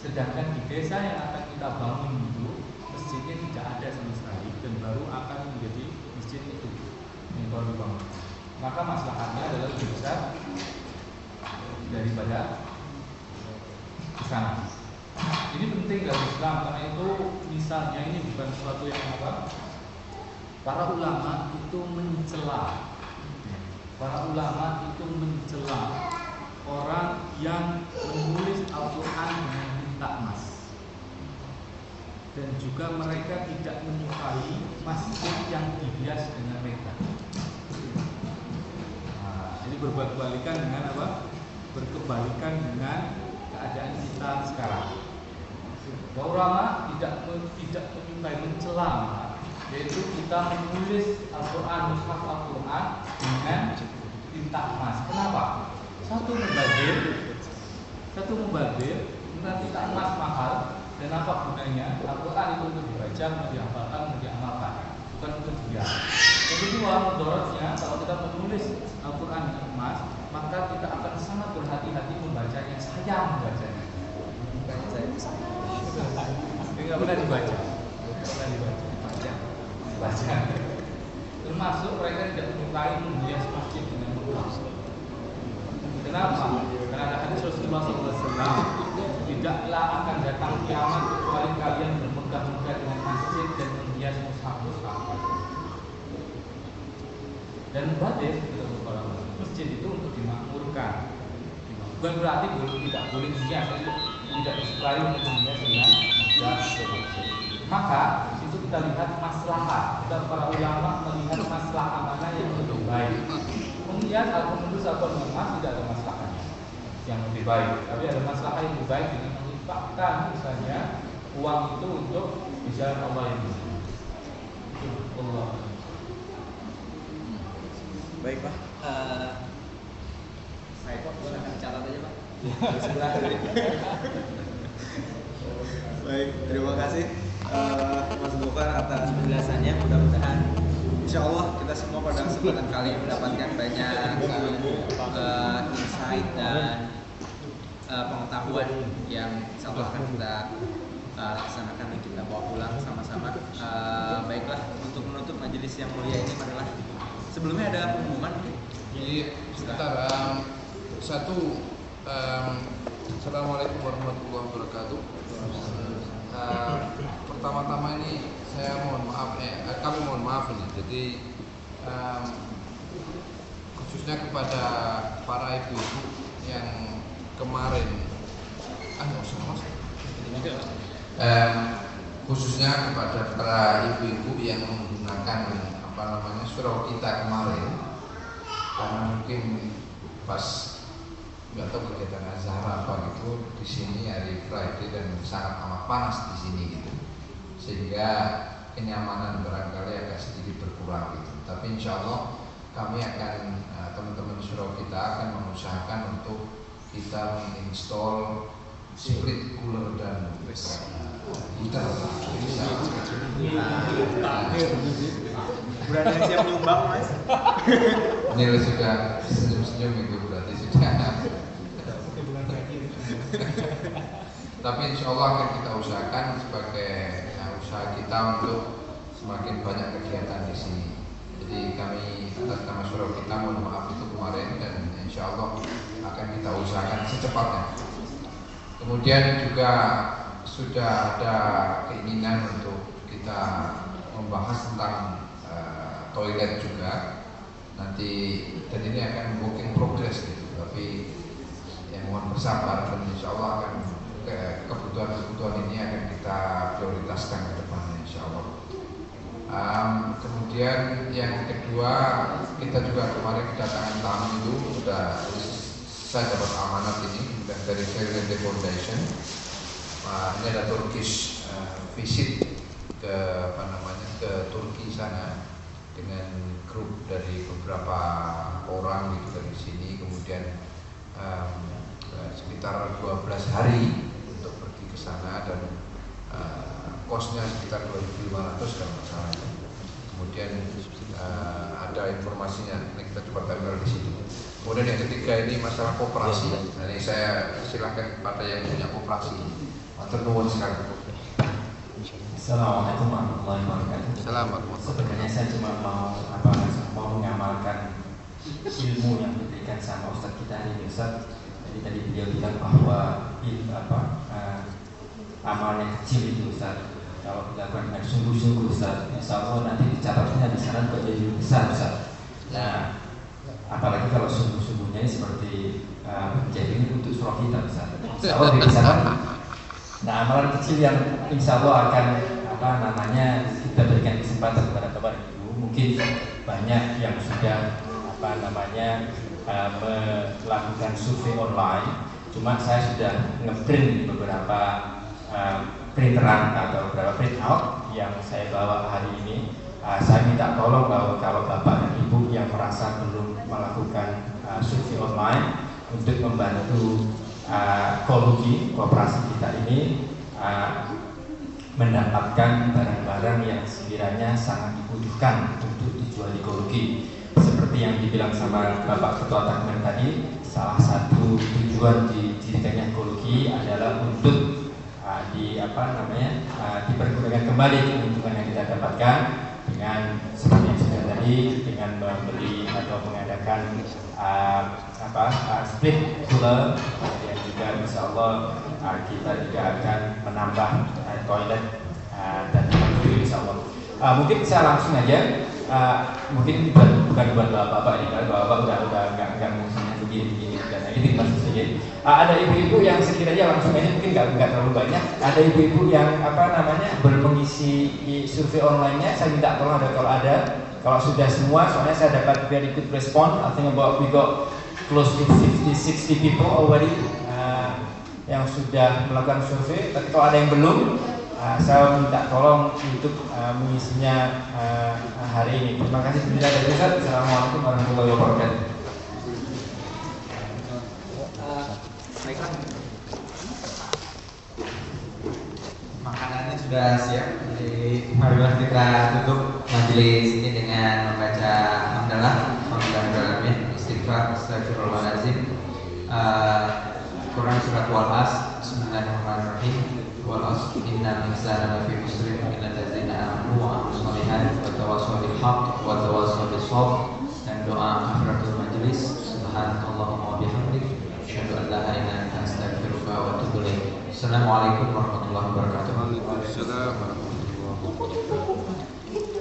Sedangkan di desa yang akan kita bangun dulu, masjidnya tidak ada sama sekali dan baru akan menjadi masjid itu yang baru dibangun. Maka masalahnya adalah lebih besar daripada di sana. Ini penting dalam Islam karena itu misalnya ini bukan sesuatu yang para ulama itu mencela. Para ulama itu mencela orang yang menulis Al-Quran dengan tinta emas. Dan juga mereka tidak menyukai masjid yang dihias dengan metal. Nah, ini berkebalikan dengan apa? Berkebalikan dengan keadaan kita sekarang. Para ulama tidak menyukai mencela, yaitu kita menulis Al-Quran, mushaf Al-Quran dengan tinta emas. Kenapa? Satu mubazir, dengan tinta emas mahal. Dan apa gunanya? Al-Quran itu untuk dibaca, untuk dihafalkan, untuk diamalkan, bukan untuk dibiarkan. Yang kedua, mudorotnya kalau kita menulis Al-Quran dengan emas, maka kita akan sangat berhati-hati membacanya, sayang membacanya. Ini nggak pernah dibaca, baca. Termasuk mereka tidak menyukai menghias masjid dengan megah. Kenapa? Karena ada hadis Rasulullah SAW, tidaklah akan datang kiamat kecuali kalian bermegah-megah dengan masjid dan menghias mushaf-mushaf. Dan badai masjid itu untuk dimakmurkan. Bukan berarti tidak boleh menghias, tidak disukai untuk menghias dengan megah. Maka itu kita lihat maslahat. Kita para ulama melihat maslahat mana yang lebih baik. Menghias atau menembus atau emas tidak ada masalahnya yang lebih baik, tapi ada masalah yang lebih baik dengan menginfakkan misalnya uang itu untuk di jalan Allah yang besar. Allah. Baik Pak, saya kok silakan catat aja Pak. Sebelah. Baik, terima kasih Mas Gofar atas penjelasannya. Mudah-mudahan Insya Allah kita semua pada kesempatan kali ini mendapatkan banyak insight dan pengetahuan yang insya Allah akan kita laksanakan dan kita bawa pulang sama-sama. Baiklah, untuk menutup majelis yang mulia ini, marilah sebelumnya ada pengumuman. Jadi sebentar, Assalamualaikum warahmatullahi wabarakatuh. Pertama-tama ini saya mohon maaf, kami mohon maaf ini. Jadi khususnya kepada para ibu-ibu yang kemarin, khususnya kepada para ibu-ibu yang menggunakan surau kita kemarin, karena mungkin pas nggak tahu kegiatan azhar apa gitu di sini hari Friday dan sangat amat panas di sini gitu, sehingga kenyamanan barangkali agak sedikit berkurang gitu. Tapi insya Allah kami akan teman-teman surau kita akan mengusahakan untuk kita menginstall split cooler dan heater. Berani siap nyumbang Mas. Ini sudah senyum-senyum itu berarti sudah. Tapi insya Allah akan kita usahakan sebagai usaha kita untuk semakin banyak kegiatan di sini. Jadi kami atas nama surau kita mohon maaf itu kemarin, dan insya Allah akan kita usahakan secepatnya. Kemudian juga sudah ada keinginan untuk kita membahas tentang toilet juga nanti, dan ini akan working progress gitu. Tapi yang mohon bersabar, dan insya Allah akan kebutuhan-kebutuhan ini akan kita prioritaskan ke depannya insya Allah. Kemudian yang kedua, kita juga kemarin kedatangan tamu itu sudah saya dapat amanat ini dari Fairlady Foundation. Ini ada Turkish visit ke ke Turki sana dengan grup dari beberapa orang gitu dari sini. Kemudian sekitar 12 hari untuk pergi ke sana, dan kosnya sekitar 2.500 kalau nggak salah. Kemudian ada informasinya, ini kita coba tempel di sini. Kemudian yang ketiga ini masalah koperasi. Nah, ini saya silakan kepada yang punya koperasi. Matur nuwun sekali. Assalamualaikum warahmatullahi wabarakatuh. Assalamualaikum. Sebenarnya saya cuma mau mengamalkan ilmu yang diberikan sama Ustadz kita hari ini, Ustadz. Jadi tadi beliau bilang bahwa amal yang kecil itu, Ustadz, kalau dilakukan dengan sungguh-sungguh, Ustadz, insya Allah nanti dicatatnya di sana menjadi besar, Ustadz. Nah, apalagi kalau sungguh-sungguhnya seperti menjadi ini untuk surau kita, Ustadz. Insya Allah di sana. Nah, amalan kecil yang insya Allah akan kita berikan kesempatan kepada Bapak Ibu. Mungkin banyak yang sudah melakukan survei online. Cuma saya sudah ngeprint beberapa printeran atau beberapa printout yang saya bawa hari ini. Saya minta tolong bahwa kalau Bapak dan Ibu yang merasa belum melakukan survei online untuk membantu koperasi kita ini mendapatkan barang-barang yang sekiranya sangat dibutuhkan untuk dijual di Go-Rugi. Seperti yang dibilang sama Bapak Ketua Takmir tadi, salah satu tujuan didirikannya Go-Rugi adalah untuk dipergunakan kembali keuntungan yang kita dapatkan dengan seperti yang sudah tadi, dengan membeli atau mengadakan split cooler, dan juga insya Allah kita juga akan menambah toilet dan tempat insya Allah. Mungkin saya langsung aja, mungkin bukan buat bapak-bapak ini, kalau bapak udah nggak mungkin begini dan ini masih saja. Ada ibu-ibu yang sekiranya langsung aja, mungkin nggak terlalu banyak. Ada ibu-ibu yang belum mengisi survei online-nya. Saya minta tolong kalau sudah semua, soalnya saya dapat very good response. I think we got close to 50-60 people already yang sudah melakukan survei. Tapi kalau ada yang belum, saya minta tolong untuk mengisinya hari ini. Terima kasih sudah dari Ustaz. Assalamualaikum warahmatullahi wabarakatuh. Baiklah, makanannya sudah siap. Jadi marilah kita tutup majelis ini dengan membaca hamdalah, alhamdulillahirobbilalamin, istighfar, astagfirullahaladzim, Quran surat Wal-As. Bismillahirrahmanirrahim. Wal-As, innal insana lafi khusrin illa allazina amanu wa amilus shalihat wa tawassaw bil haqq wa tawassaw bis sabr. Dan doa kafaratul majelis, subhanakallahumma wa bihamdik, asyhadu an la ilaha illa anta, astaghfiruka wa atubu ilaik. Assalamualaikum warahmatullahi wabarakatuh. Waalaikumsalam warahmatullahi wabarakatuh.